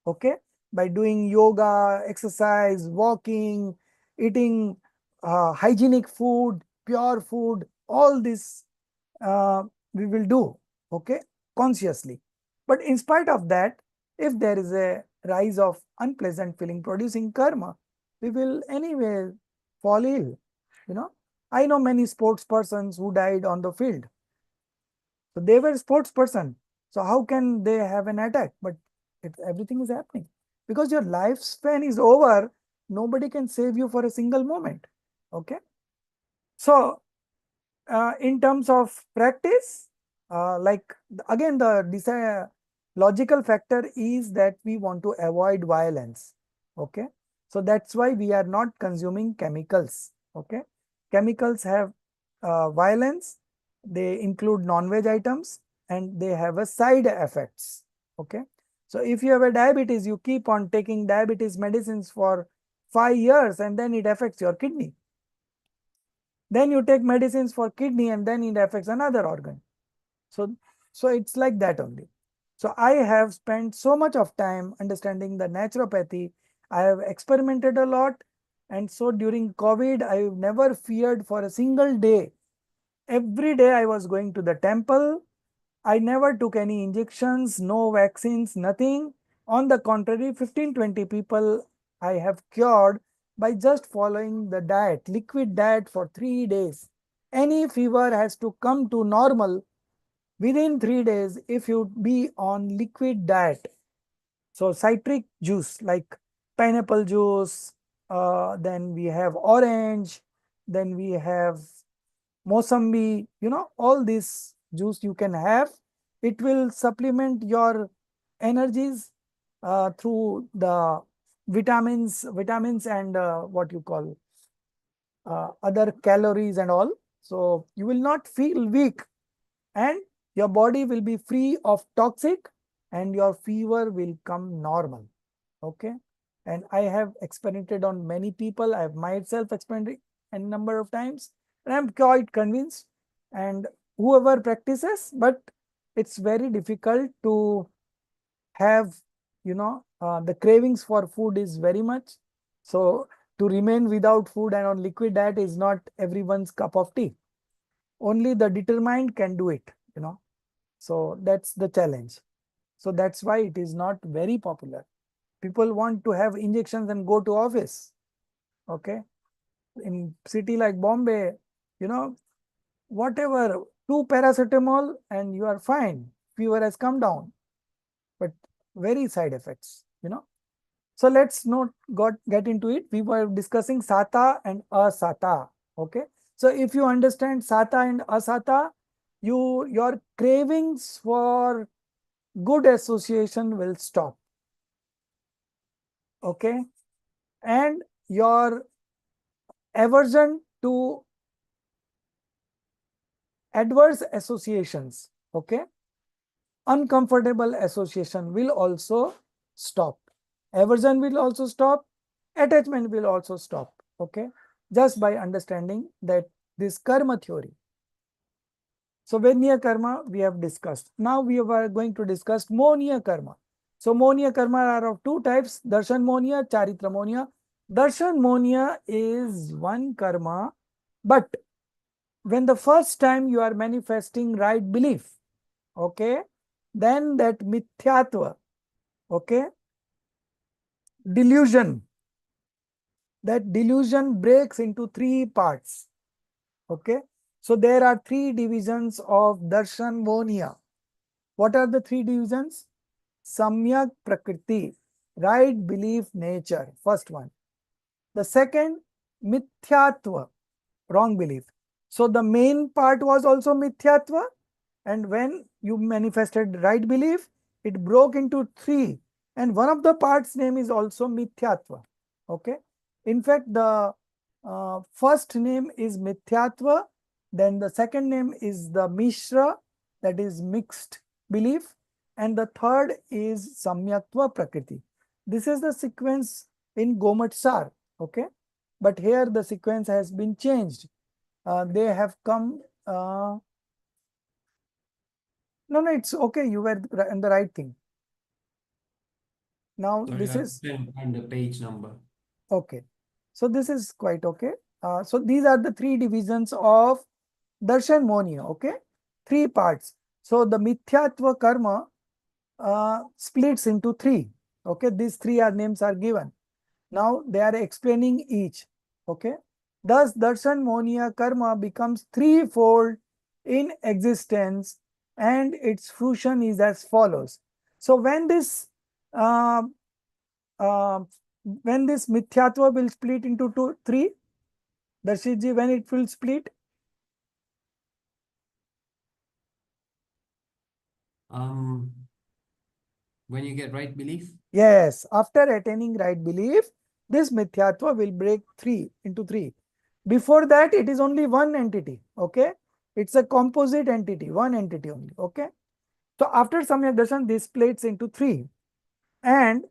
Okay. By doing yoga, exercise, walking, eating hygienic food, pure food, all this we will do. Okay. Consciously. But in spite of that, if there is a rise of unpleasant feeling producing karma, we will anyway fall ill. You know, I know many sports persons who died on the field. So they were sports person. So how can they have an attack? But everything is happening because your lifespan is over. Nobody can save you for a single moment. Okay. So in terms of practice, like again, the logical factor is that we want to avoid violence. Okay. So that's why we are not consuming chemicals. Okay. Chemicals have violence. They include non-veg items and they have a side effects. Okay. So if you have a diabetes, you keep on taking diabetes medicines for 5 years and then it affects your kidney. Then you take medicines for kidney and then it affects another organ. So it's like that only. So I have spent so much of time understanding the naturopathy. I have experimented a lot. And so during COVID, I never feared for a single day. Every day I was going to the temple. I never took any injections, no vaccines, nothing. On the contrary, 15-20 people I have cured by just following the diet, liquid diet for 3 days. Any fever has to come to normal within 3 days if you be on liquid diet. So citric juice like pineapple juice, then we have orange, then we have Mosambi, all this juice you can have. It will supplement your energies through the vitamins and what you call other calories and all. So you will not feel weak and your body will be free of toxic and your fever will come normal. Okay. And I have experimented on many people. I have myself experimented a number of times and I'm quite convinced. And whoever practices, but it's very difficult to have, the cravings for food is very much. So to remain without food and on liquid diet is not everyone's cup of tea. Only the determined can do it. So that's the challenge. So that's why it is not very popular. People want to have injections and go to office. Okay. In city like Bombay, whatever, 2 paracetamol and you are fine. Fever has come down, but very side effects. So let's not get into it. We were discussing Sata and Asata. Okay. So if you understand Sata and Asata, your cravings for good association will stop. Okay. And your aversion to adverse associations, okay, uncomfortable association will also stop. Aversion will also stop. Attachment will also stop. Okay. Just by understanding that this karma theory. So Venya karma we have discussed. Now we are going to discuss Monia karma. So Monia karma are of 2 types, Darshan Monia, Charitra Monia. Darshan Monia is one karma, but when the first time you are manifesting right belief, okay, then that mithyatva, okay, delusion, that delusion breaks into 3 parts. Okay. So there are 3 divisions of Darshan Monia. What are the 3 divisions? Samyak Prakriti, right belief nature, first one. The second, Mithyatva, wrong belief. So the main part was also mithyatva, and when you manifested right belief, it broke into three, and one of the parts name is also mithyatva. Okay. In fact, the first name is mithyatva, then the second name is the mishra, that is mixed belief, and the third is samyaktva prakriti. This is the sequence in Gomatsar. Okay. But here the sequence has been changed. They have come. No, it's okay. You were in the right thing. Now
Sorry,
this
I'm
is
trying to find the page number.
okay. So this is quite okay. So these are the three divisions of darshan monia. Okay, three parts. So the mithyatva karma splits into three. Okay, these three are names are given. Now they are explaining each. Okay, thus darshan monia karma becomes threefold in existence, and its fruition is as follows. So uh, uh, when this mithyatva will split into three, Darshitji, when it will split?
When you get right belief?
Yes, after attaining right belief, this mithyatva will break into three. Before that, it is only one entity. Okay, it's a composite entity, one entity only. Okay, so after Samyak Darshan, this splits into three. And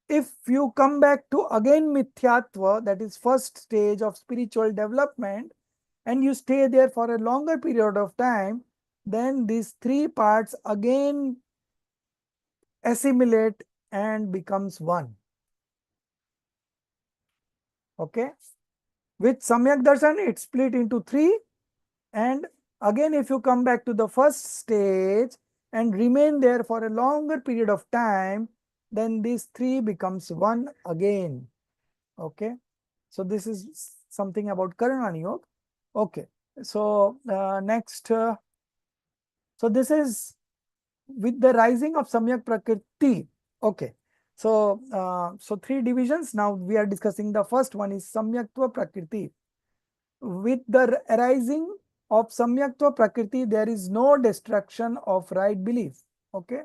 if you come back to again mithyatva, that is first stage of spiritual development, and you stay there for a longer period of time, then these three parts again assimilate and becomes one. Okay. With Samyak Darshan, it split into three. And again, if you come back to the first stage and remain there for a longer period of time, then these three becomes one again. Okay. So this is something about Karunani Yoga. Okay. So next, so this is with the rising of Samyak Prakriti. Okay. So, so three divisions. Now we are discussing the first one is Samyaktva Prakriti. With the arising of Samyaktva Prakriti, there is no destruction of right belief. Okay.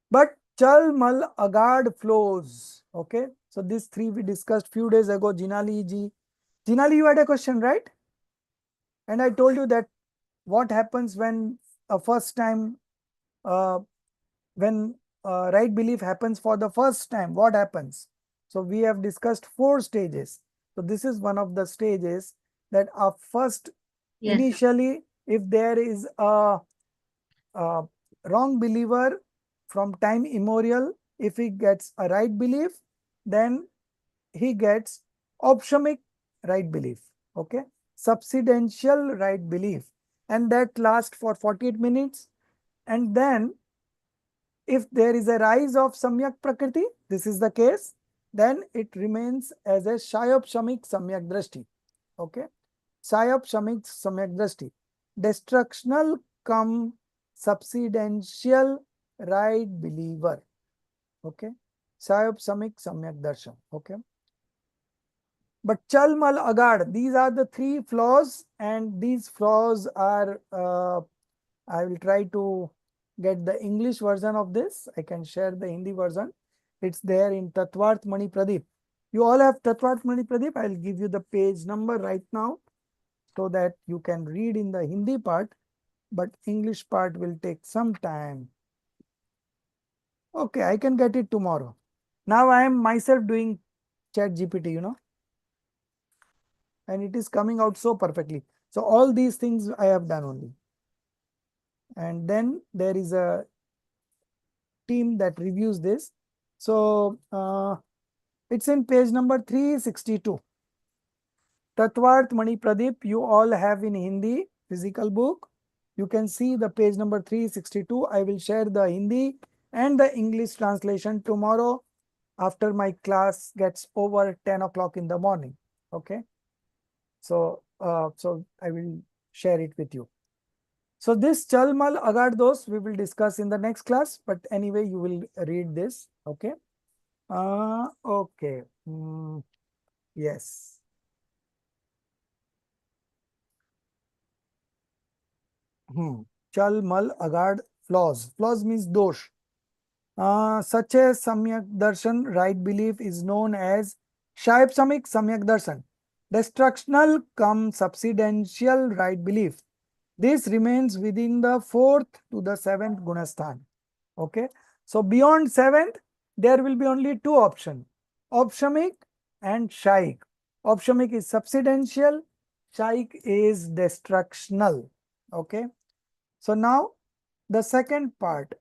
But Chal Mal Agad flows. Okay. So these three we discussed few days ago. Jinali ji. Jinali, you had a question, right? And I told you that what happens when a first time uh, when right belief happens for the first time, what happens? So we have discussed four stages. So this is one of the stages that are first.
Yes.
Initially, if there is a wrong believer from time immemorial, if he gets a right belief, then he gets opshamic right belief. Okay, subsidential right belief, and that lasts for 48 minutes. And then if there is a rise of Samyak Prakriti, this is the case, then it remains as a Shayopshamik Samyak Drashti. Okay. Shayopshamik Samyak Drashti. Destructional come subsidential right believer. Okay. Shayopshamik Samyak Darshan. Okay. But Chal Mal Agad, these are the three flaws, and these flaws are I will try to get the English version of this. I can share the Hindi version. It's there in Tatvarth Mani Pradeep. You all have Tatvarth Mani Pradeep. I'll give you the page number right now so that you can read in the Hindi part, but English part will take some time. Okay, I can get it tomorrow. Now I am myself doing Chat GPT, and it is coming out so perfectly. So all these things I have done only. And then there is a team that reviews this. So it's in page number 362. Tatvarth Mani Pradeep, you all have in Hindi physical book. You can see the page number 362. I will share the Hindi and the English translation tomorrow after my class gets over 10 o'clock in the morning. Okay. So, so I will share it with you. So this Chalmal Agardos we will discuss in the next class, but anyway, you will read this. Okay. Okay. Yes. Chal, mal, agad, flaws. Flaws means dosh. Such as Samyak Darshan, right belief, is known as Shaib Samik Samyak Darshan. Destructional cum subsidential right belief. This remains within the 4th to the 7th Gunasthan. Okay. So beyond 7th, there will be only two options, Opshamik and Shaik. Opshamik is subsidential, Shaik is destructional. Okay. So now the second part,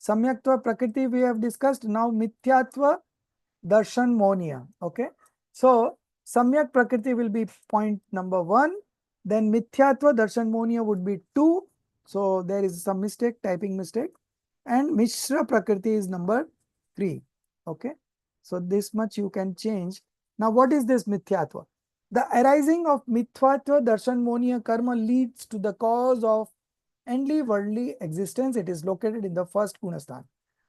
Samyaktva Prakriti we have discussed. Now Mithyatva Darshan Monia. Okay. So Samyak Prakriti will be point number 1. Then Mithyatva Darshan Monia would be 2. So there is some mistake, typing mistake. And Mishra Prakriti is number 3. Okay. So this much you can change. Now what is this Mithyatva? The arising of Mithyatva Darshan Monia karma leads to the cause of endly worldly existence. It is located in the first Gunasthan.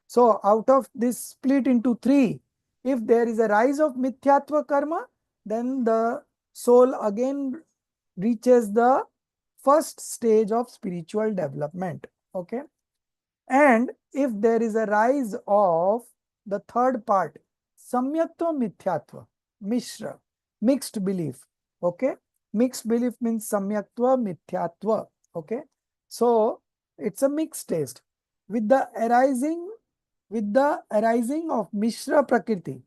So out of this split into 3, if there is a rise of Mithyatva karma, then the soul again reaches the first stage of spiritual development. Okay. And if there is a rise of the third part, Samyaktva Mithyatva, Mishra, mixed belief. Okay. Mixed belief means Samyaktva Mithyatva. Okay. So it's a mixed taste. With the arising of Mishra Prakriti,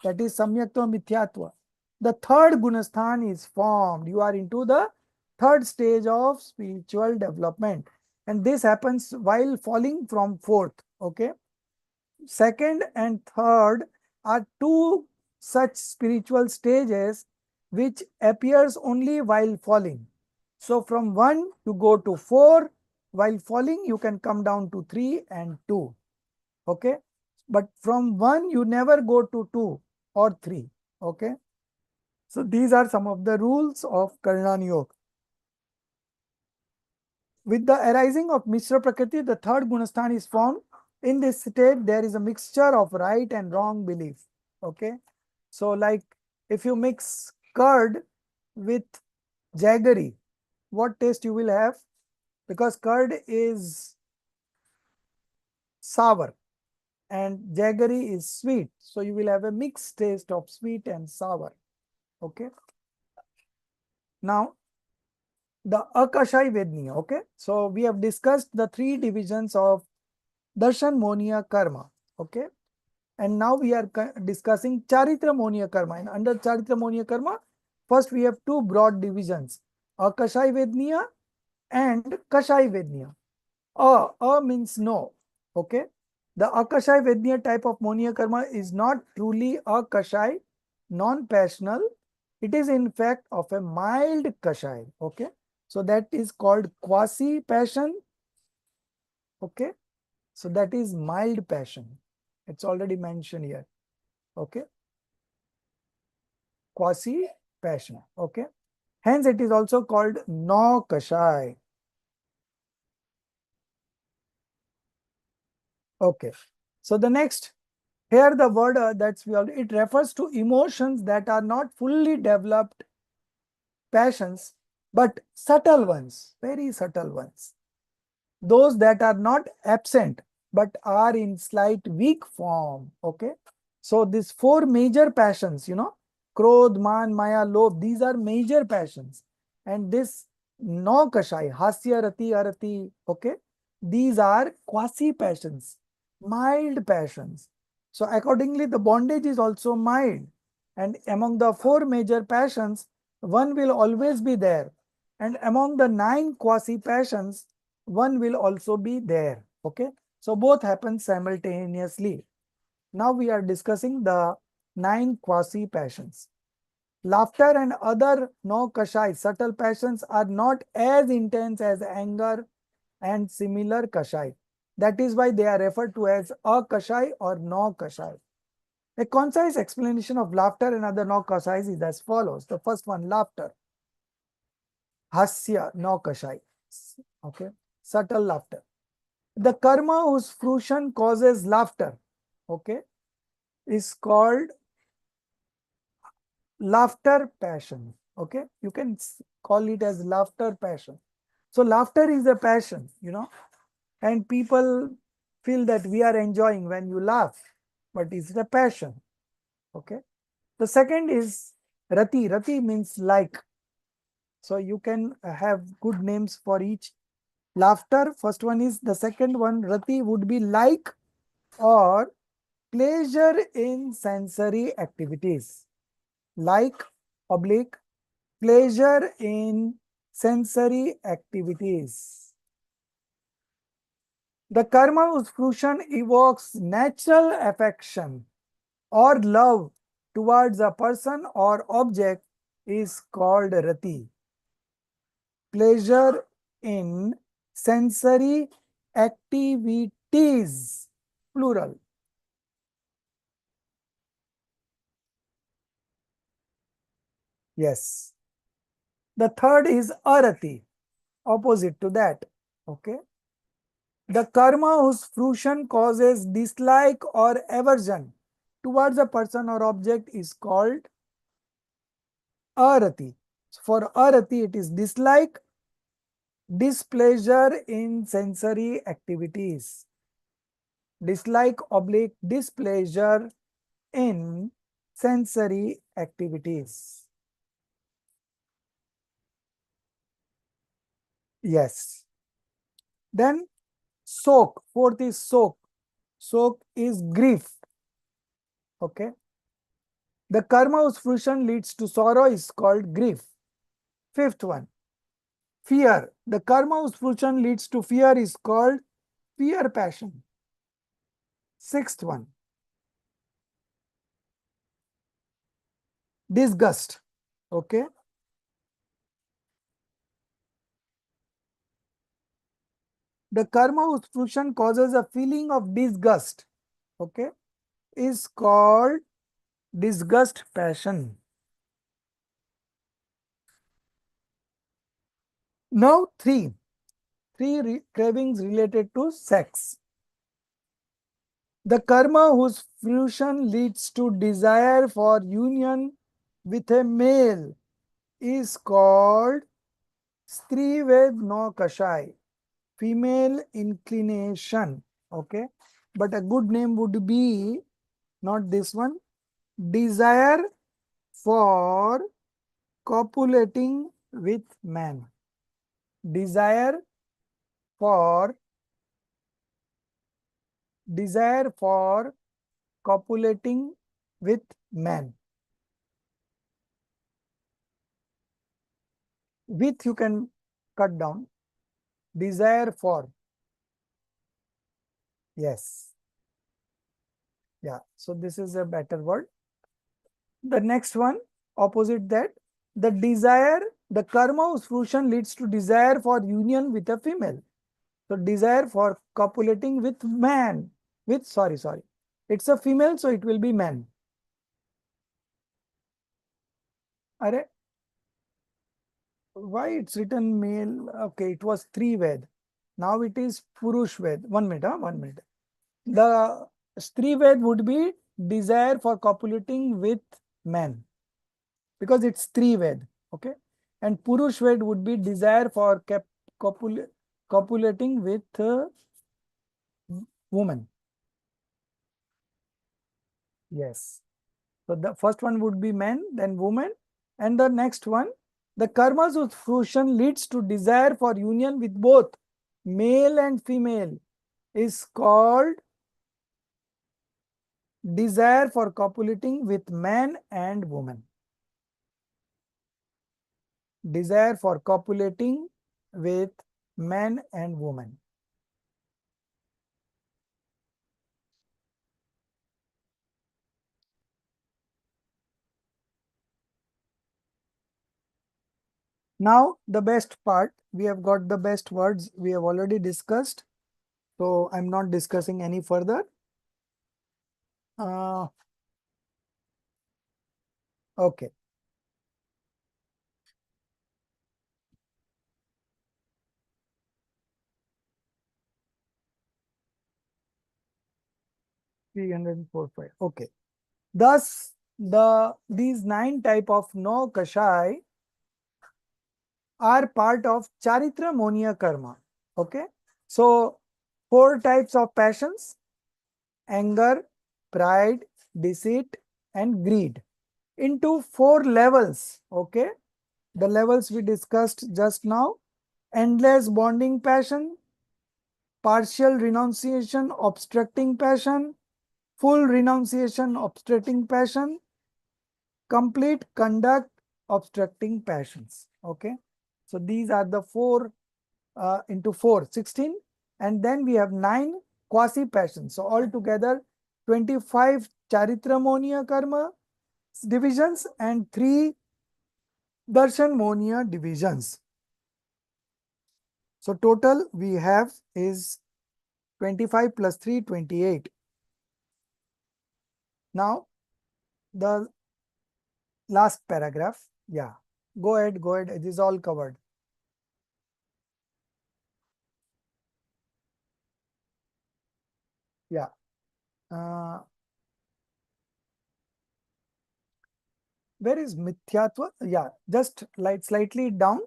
that is Samyaktva Mithyatva, the third Gunasthan is formed. You are into the third stage of spiritual development. And this happens while falling from 4th. Okay. Second and third are two such spiritual stages which appears only while falling. So from 1 you go to 4, while falling you can come down to 3 and 2. Okay. But from 1 you never go to 2 or 3. Okay. So these are some of the rules of Karnan Yoga. With the arising of Mishra Prakriti, the third Gunasthan is formed. In this state, there is a mixture of right and wrong belief. Okay. So like if you mix curd with jaggery, what taste you will have? Because curd is sour and jaggery is sweet. So you will have a mixed taste of sweet and sour. Okay. Now, the Akashai Vedniya. Okay. So we have discussed the 3 divisions of Darshan Monia Karma. Okay. And now we are discussing Charitra Monia Karma. And under Charitra Monia Karma, first we have 2 broad divisions, Akashai Vedniya and Kashai Vedniya. A means no. Okay. The Akashai Vedniya type of Monia Karma is not truly a Kashai, non-passional. It is in fact of a mild Kashai. Okay. So that is called quasi-passion. Okay. So that is mild passion. It's already mentioned here. Okay. Quasi-passion. Okay. Hence it is also called no Kashai. Okay. So the next, here the word it refers to emotions that are not fully developed passions, but subtle ones, very subtle ones. Those that are not absent, but are in slight weak form. Okay. So these 4 major passions, Krodh, Man, Maya, Lobh, these are major passions. And this no Kashai, Hasya, Rati, Arati, okay, these are quasi passions, mild passions. So accordingly, the bondage is also mild. And among the 4 major passions, one will always be there. And among the 9 quasi passions, one will also be there. Okay. So both happen simultaneously. Now we are discussing the 9 quasi passions. Laughter and other no kashai, subtle passions, are not as intense as anger and similar kashai. That is why they are referred to as a kashai or no kashai. A concise explanation of laughter and other no kashais is as follows. The first one, laughter. Hasya, no kashai. Okay. Subtle laughter. The karma whose fruition causes laughter, okay, is called laughter passion. Okay. You can call it as laughter passion. So laughter is a passion, and people feel that we are enjoying when you laugh, but it's a passion. Okay. The second is Rati. Rati means like. So you can have good names for each. Laughter, first one is, the second one, Rati, would be like or pleasure in sensory activities. Like, oblique, pleasure in sensory activities. The karma whose fruition evokes natural affection or love towards a person or object is called Rati. Pleasure in sensory activities, plural. Yes. The third is Arati, opposite to that. Okay. The karma whose fruition causes dislike or aversion towards a person or object is called Arati. For Arati, it is dislike, displeasure in sensory activities. Dislike oblique displeasure in sensory activities. Yes. Then soak. Fourth is soak. Soak is grief. Okay. The karma whose fruition leads to sorrow is called grief. Fifth one, fear. The karma whose fruition leads to fear is called fear passion. Sixth one, disgust. Okay. The karma whose fruition causes a feeling of disgust. Okay. Is called disgust passion. Now three cravings related to sex. The karma whose fruition leads to desire for union with a male is called Strived no Kashai, female inclination. Okay, but a good name would be not this one, desire for copulating with man. Desire for copulating with man. With you can cut down. Desire for. Yes. Yeah. So this is a better word. The next one, opposite that, the desire, the karma whose fruition leads to desire for union with a female. So desire for copulating with man. With, sorry. It's a female, so it will be man. Are, why it's written male? Okay, it was three Ved. Now it is Purush Ved. 1 minute, 1 minute. The Stree Ved would be desire for copulating with man, because it's three Ved. Okay. And Purush Ved would be desire for copulating with woman. Yes. So the first one would be man, then woman. And the next one, the karma's fruition leads to desire for union with both male and female is called desire for copulating with man and woman. Desire for copulating with man and woman. Now, the best part, we have got the best words we have already discussed. So, I'm not discussing any further. Okay. Three hundred four five. Okay. Thus, these 9 type of no kashai are part of Charitra Monia Karma. Okay. So 4 types of passions: anger, pride, deceit, and greed, into 4 levels. Okay. The levels we discussed just now: endless bonding passion, partial renunciation obstructing passion, full renunciation obstructing passion, complete conduct obstructing passions. Okay. So these are the 4 into 4, 16, and then we have 9 quasi passions. So altogether 25 Charitramonia karma divisions and 3 Darshanmonia divisions. So total we have is 25 plus 3, 28. Now the last paragraph. Yeah, go ahead, it is all covered. Yeah. Where is mithyatva? Yeah, just like slightly down.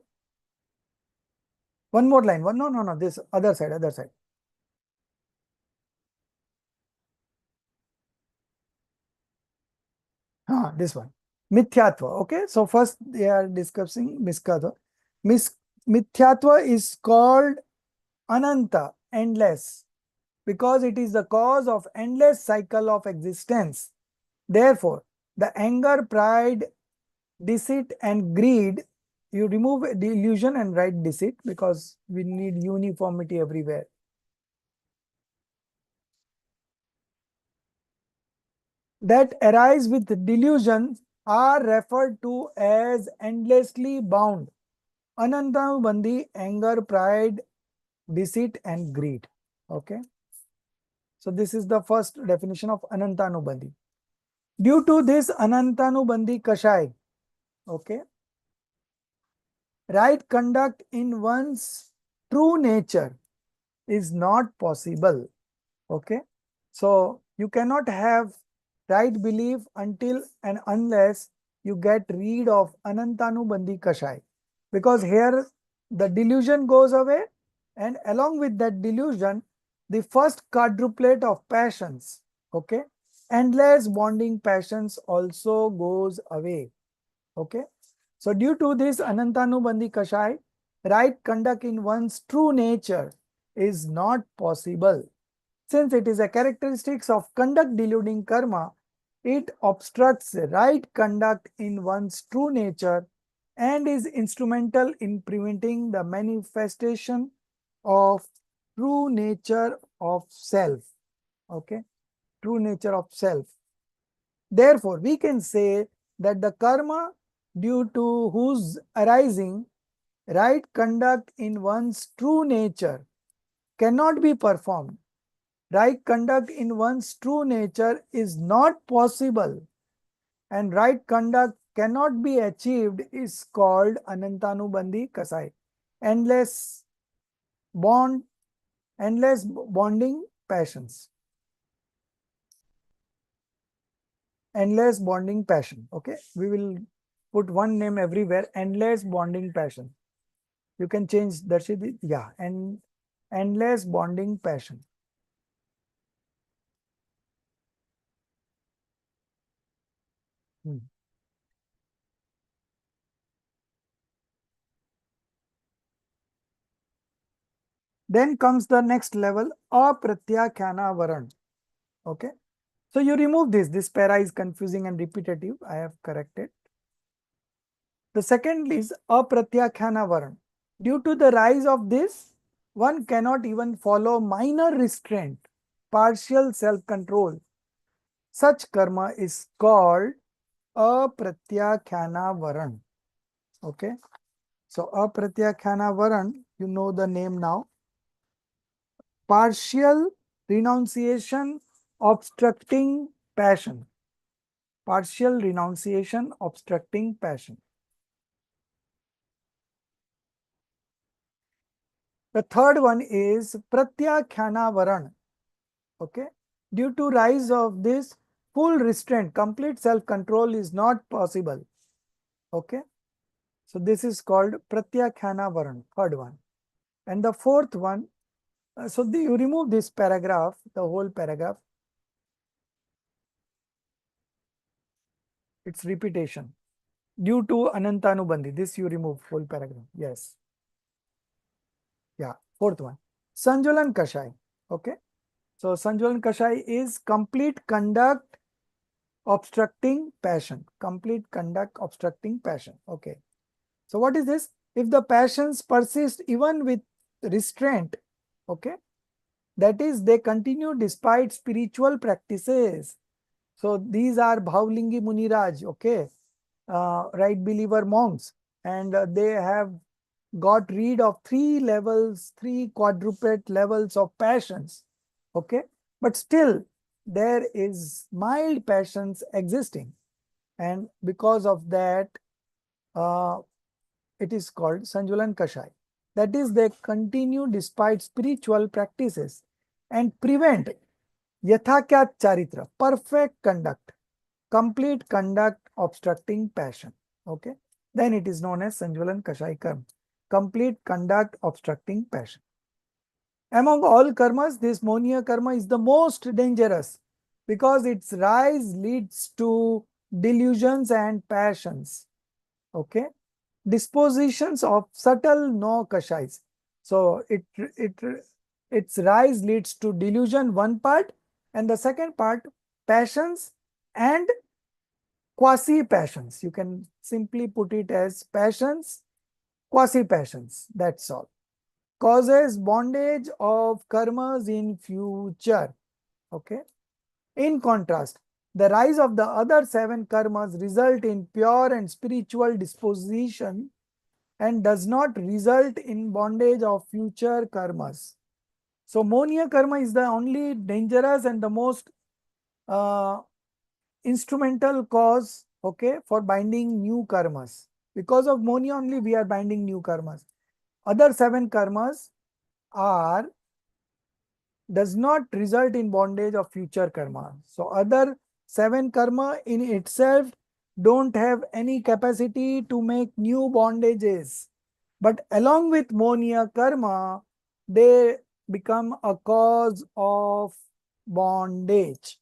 One more line. No, this other side, other side. This one. Mithyatva. Okay, so first they are discussing miskatva. Mithyatva is called ananta, endless, because it is the cause of endless cycle of existence. Therefore, the anger, pride, deceit, and greed, you remove delusion and write deceit because we need uniformity everywhere. That arise with delusion are referred to as endlessly bound. Anantanubandhi, anger, pride, deceit, and greed. Okay. So this is the first definition of Anantanubandhi. Due to this Anantanubandhi Kashai, okay, right conduct in one's true nature is not possible. Okay. So you cannot have right belief until and unless you get rid of Anantanubandhi Kashai. Because here the delusion goes away, and along with that delusion, the first quadruplet of passions, okay, endless bonding passions also goes away. Okay. So due to this Anantanubandhi Kashai, right conduct in one's true nature is not possible. Since it is a characteristics of conduct deluding karma, it obstructs right conduct in one's true nature and is instrumental in preventing the manifestation of true nature of self. Okay, true nature of self. Therefore, we can say that the karma due to whose arising right conduct in one's true nature cannot be performed. Right conduct in one's true nature is not possible, and right conduct cannot be achieved is called Anantanubandhi Kasai. Endless bond, endless bonding passions. Endless bonding passion. Okay, we will put one name everywhere. Endless bonding passion. You can change Darshit. Yeah, and endless bonding passion. Hmm. Then comes the next level, apratyakhana varan. Okay. So you remove this para is confusing and repetitive. I have corrected. The second is apratyakhana varan. Due to the rise of this, one cannot even follow minor restraint, partial self-control. Such karma is called apratyakhana varan. Okay. So apratyakhana varan, you know the name now. Partial renunciation obstructing passion. Partial renunciation obstructing passion. The third one is pratyakhyana varan. Okay. Due to rise of this, full restraint, complete self-control is not possible. Okay. So this is called Pratyakhyana Varna, third one. And the fourth one, you remove this paragraph, the whole paragraph. It's repetition. Due to Anantanubandhi, this you remove whole paragraph. Yes. Yeah, fourth one. Sanjolan Kashai. Okay. So Sanjolan Kashai is complete conduct obstructing passion. Complete conduct obstructing passion. Okay. So what is this? If the passions persist even with restraint, okay, that is, they continue despite spiritual practices. So these are Bhavlingi Muniraj, okay, right believer monks, and they have got rid of three quadruped levels of passions, okay, but still there is mild passions existing, and because of that, uh, it is called Sanjulan Kashai. That is, they continue despite spiritual practices and prevent Yathakyat Charitra, perfect conduct, complete conduct obstructing passion. Okay. Then it is known as Sanjulan Kashai Karma, complete conduct obstructing passion. Among all karmas, this Monia karma is the most dangerous because its rise leads to delusions and passions. Okay. Dispositions of subtle no kashais. So its rise leads to delusion, one part, and the second part, passions and quasi passions. You can simply put it as passions, quasi passions. That's all. Causes bondage of karmas in future. Okay. In contrast, the rise of the other 7 karmas result in pure and spiritual disposition and does not result in bondage of future karmas. So Monia karma is the only dangerous and the most instrumental cause, okay, for binding new karmas. Because of Monia only we are binding new karmas. Other 7 karmas are does not result in bondage of future karma. So other 7 karma in itself don't have any capacity to make new bondages. But along with Monia karma, they become a cause of bondage.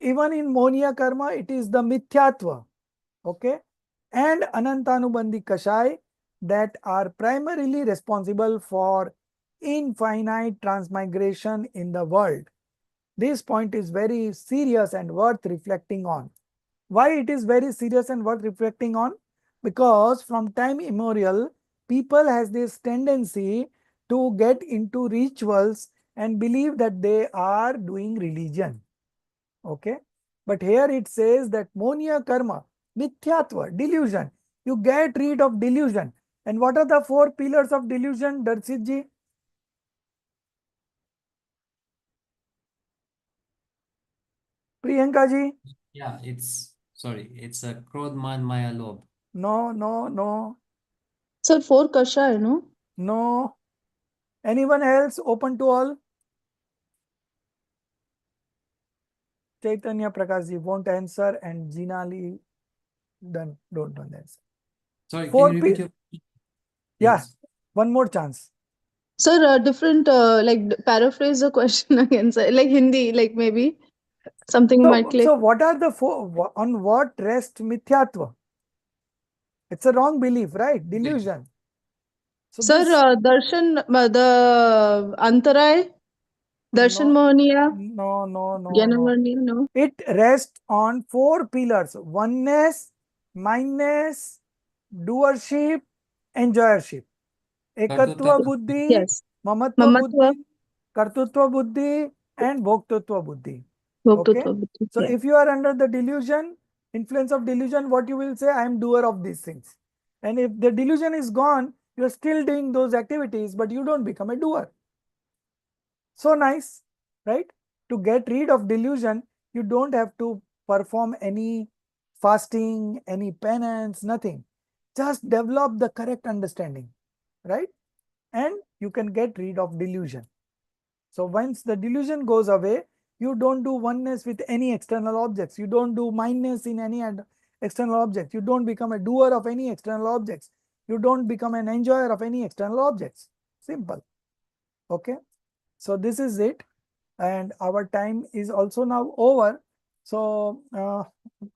Even in Monia karma, it is the mithyatva, okay, and Anantanubandhi Kashai that are primarily responsible for infinite transmigration in the world. This point is very serious and worth reflecting on. Why it is very serious and worth reflecting on? Because from time immemorial, people has this tendency to get into rituals and believe that they are doing religion. Okay. But here it says that Monia karma, mithyatva, delusion. You get rid of delusion. And what are the 4 pillars of delusion, Darshit ji? Priyanka ji?
Yeah, it's a Krodh, Man, Maya, Lobh.
No, no, no,
Sir, 4 Kashai, no?
no. Anyone else? Open to all? Chaitanya Prakash ji won't answer and Jinali don't answer.
Sorry, can
4
you repeat your question?
Yeah,
Yes.
one more chance.
Sir, different, paraphrase the question again, sir. Like Hindi, like maybe something might click.
So what are the 4, on what rest mithyatva? It's a wrong belief, right? Delusion. So
Sir,
this,
Darshan, the Antaray, Darshan
no,
Mohaniya,
no, no, no, no.
Jnanavarniya, no?
It rests on 4 pillars: oneness, mindness, doership, enjoyership.
Kartruta,
Ekatva buddhi,
Yes.
mamatva
Mamatva,
buddhi, kartutva buddhi, and bhoktutva buddhi. Okay.
Bhoktatva, Buddhi,
So
yeah.
if you are under the delusion, influence of delusion, what you will say, I am doer of these things. And if the delusion is gone, you are still doing those activities, but you don't become a doer. So nice, right? To get rid of delusion, you don't have to perform any fasting, any penance, nothing. Just develop the correct understanding, right? And you can get rid of delusion. So once the delusion goes away, you don't do oneness with any external objects. You don't do mindness in any external objects. You don't become a doer of any external objects. You don't become an enjoyer of any external objects. Simple. Okay. So this is it. And our time is also now over. So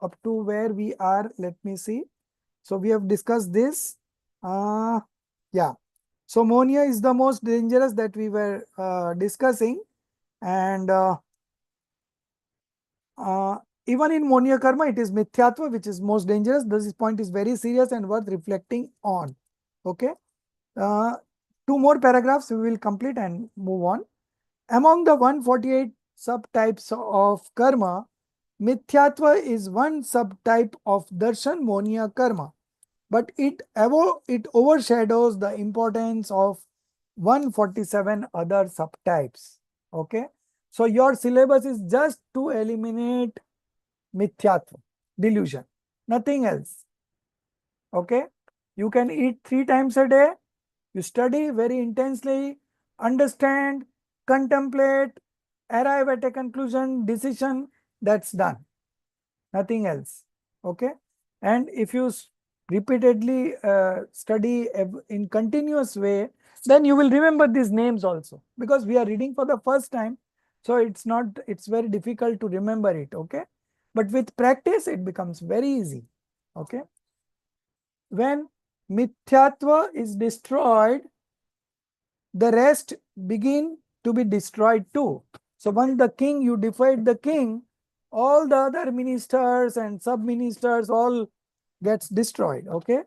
up to where we are, let me see. So we have discussed this. Yeah. So ammonia is the most dangerous that we were discussing. And even in monia karma, it is mithyatva which is most dangerous. This point is very serious and worth reflecting on. Okay. Two more paragraphs we will complete and move on. Among the 148 subtypes of karma, mithyatva is one subtype of darshan monia karma, but it overshadows the importance of 147 other subtypes. Okay. So your syllabus is just to eliminate mithyatva, delusion, nothing else. Okay. You can eat 3 times a day. You study very intensely, understand, contemplate, arrive at a conclusion, decision, that's done. Nothing else. Okay. And if you repeatedly study in continuous way, then you will remember these names also, because we are reading for the first time. So it's very difficult to remember it. Okay. But with practice, it becomes very easy. Okay. When mithyatva is destroyed, the rest begin to be destroyed too. So once the king, you defied the king, all the other ministers and sub-ministers all gets destroyed. Okay.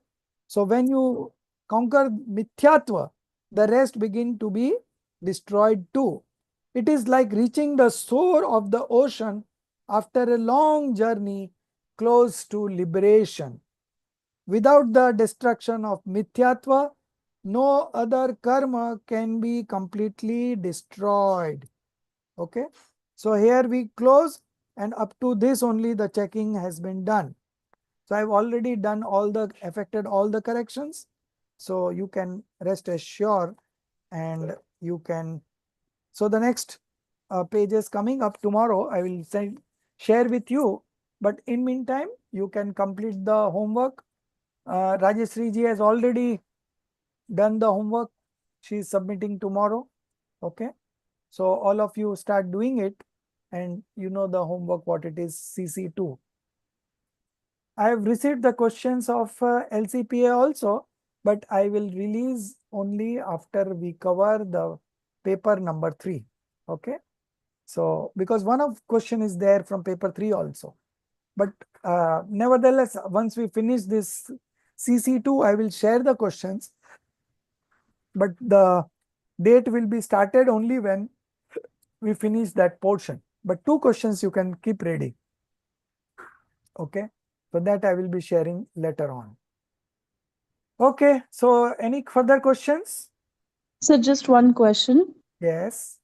So when you conquer mithyatva, the rest begin to be destroyed too. It is like reaching the shore of the ocean after a long journey close to liberation. Without the destruction of mithyatva, no other karma can be completely destroyed. Okay. So here we close, and up to this only the checking has been done. So I've already done affected all the corrections. So you can rest assured, and you can. So the next pages coming up tomorrow, I will share with you. But in meantime, you can complete the homework. Rajeshri ji has already done the homework. She is submitting tomorrow. Okay. So all of you start doing it, and you know the homework, what it is, CC2. I have received the questions of LCPA also, but I will release only after we cover the paper number 3. Okay. So because one of question is there from paper 3 also. But nevertheless, once we finish this CC2, I will share the questions. But the date will be started only when we finish that portion. But 2 questions you can keep ready. Okay. So that I will be sharing later on. Okay. So any further questions?
So just one question.
Yes.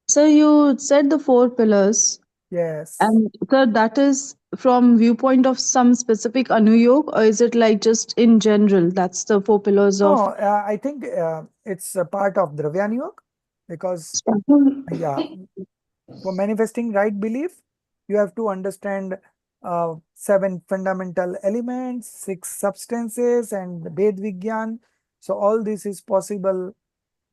So you said the 4 pillars,
Yes.
and sir, that is from viewpoint of some specific anuyog, or is it like just in general? That's the 4 pillars of.
No, I think it's a part of Dravyanyog, because yeah, for manifesting right belief, you have to understand 7 fundamental elements, 6 substances, and Ved Vigyan. So all this is possible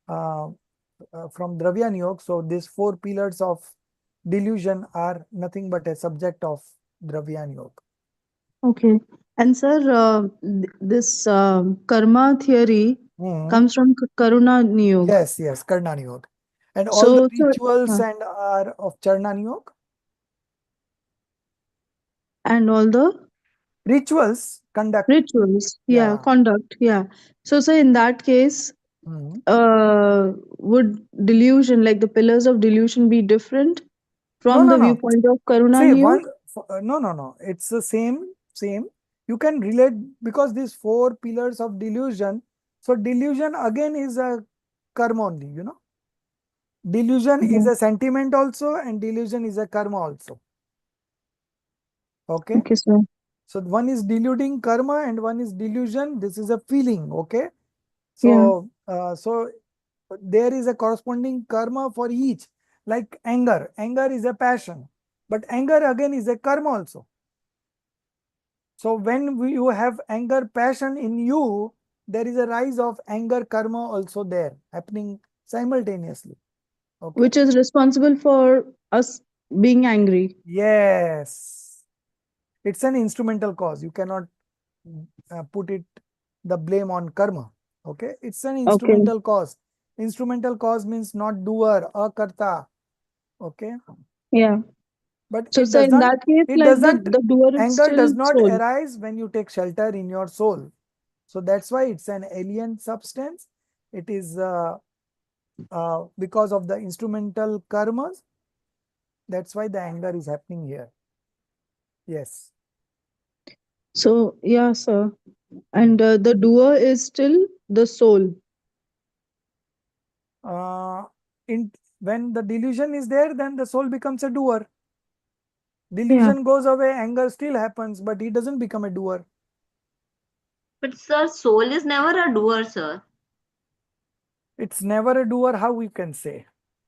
from Dravyanyog. So these 4 pillars of delusion are nothing but a subject of Dravyanyog.
Okay. And sir, this karma theory comes from Karuna Niyog.
Yes, yes, Karnanyog. And all the
So,
rituals and are of Charnanyog.
and all the
Rituals conduct.
rituals,
Yeah.
conduct, So, sir, in that case,
Mhm.
would delusion, like the pillars of delusion, be different
No,
from
no,
the
no.
viewpoint of Karuna
See,
Niyog?
no, no, no. It's the same. You can relate, because these 4 pillars of delusion. So delusion again is a karma only, you know. Delusion is
Yeah.
a sentiment also, and delusion is a karma also. Okay.
Okay, sir.
So one is deluding karma and one is delusion. This is a feeling. Okay.
Yeah.
So, so there is a corresponding karma for each. Like anger. Anger is a passion, but anger again is a karma also. So when you have anger passion in you, there is a rise of anger karma also there happening simultaneously. Okay.
Which is responsible for us being angry.
Yes. It's an instrumental cause. You cannot put it the blame on karma. Okay. It's an
Okay.
instrumental cause. Instrumental cause means not doer, akarta. Okay.
Yeah.
But
So,
it
sir,
does
in
not,
that case,
it
like
doesn't,
the doer is
anger does
still
not
soul.
arise when you take shelter in your soul. So that's why it's an alien substance. It is because of the instrumental karmas. That's why the anger is happening here. Yes.
So, yeah, sir. And the doer is still the soul.
Uh, when the delusion is there, then the soul becomes a doer. Delusion goes away, anger still happens, but he doesn't become a doer.
But sir, soul is never a doer, sir.
It's never a doer, how we can say.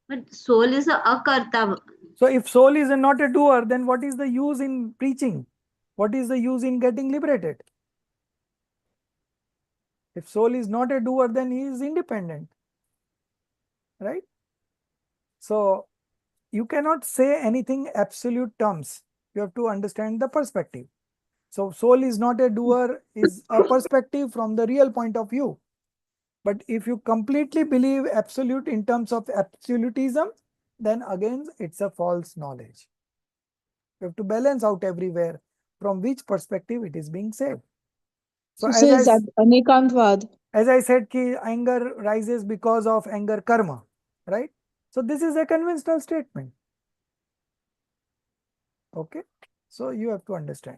But soul is a akarta.
So if soul is not a doer, then what is the use in preaching? What is the use in getting liberated? If soul is not a doer, then he is independent, right? So you cannot say anything absolute terms. You have to understand the perspective. So soul is not a doer is a perspective from the real point of view. But if you completely believe absolute in terms of absolutism, then again it's a false knowledge. You have to balance out everywhere from which perspective it is being said. So
So, sir, is that anekantvad?
as I said, ki anger rises because of anger karma, right? So this is a conventional statement. Okay. So you have to understand.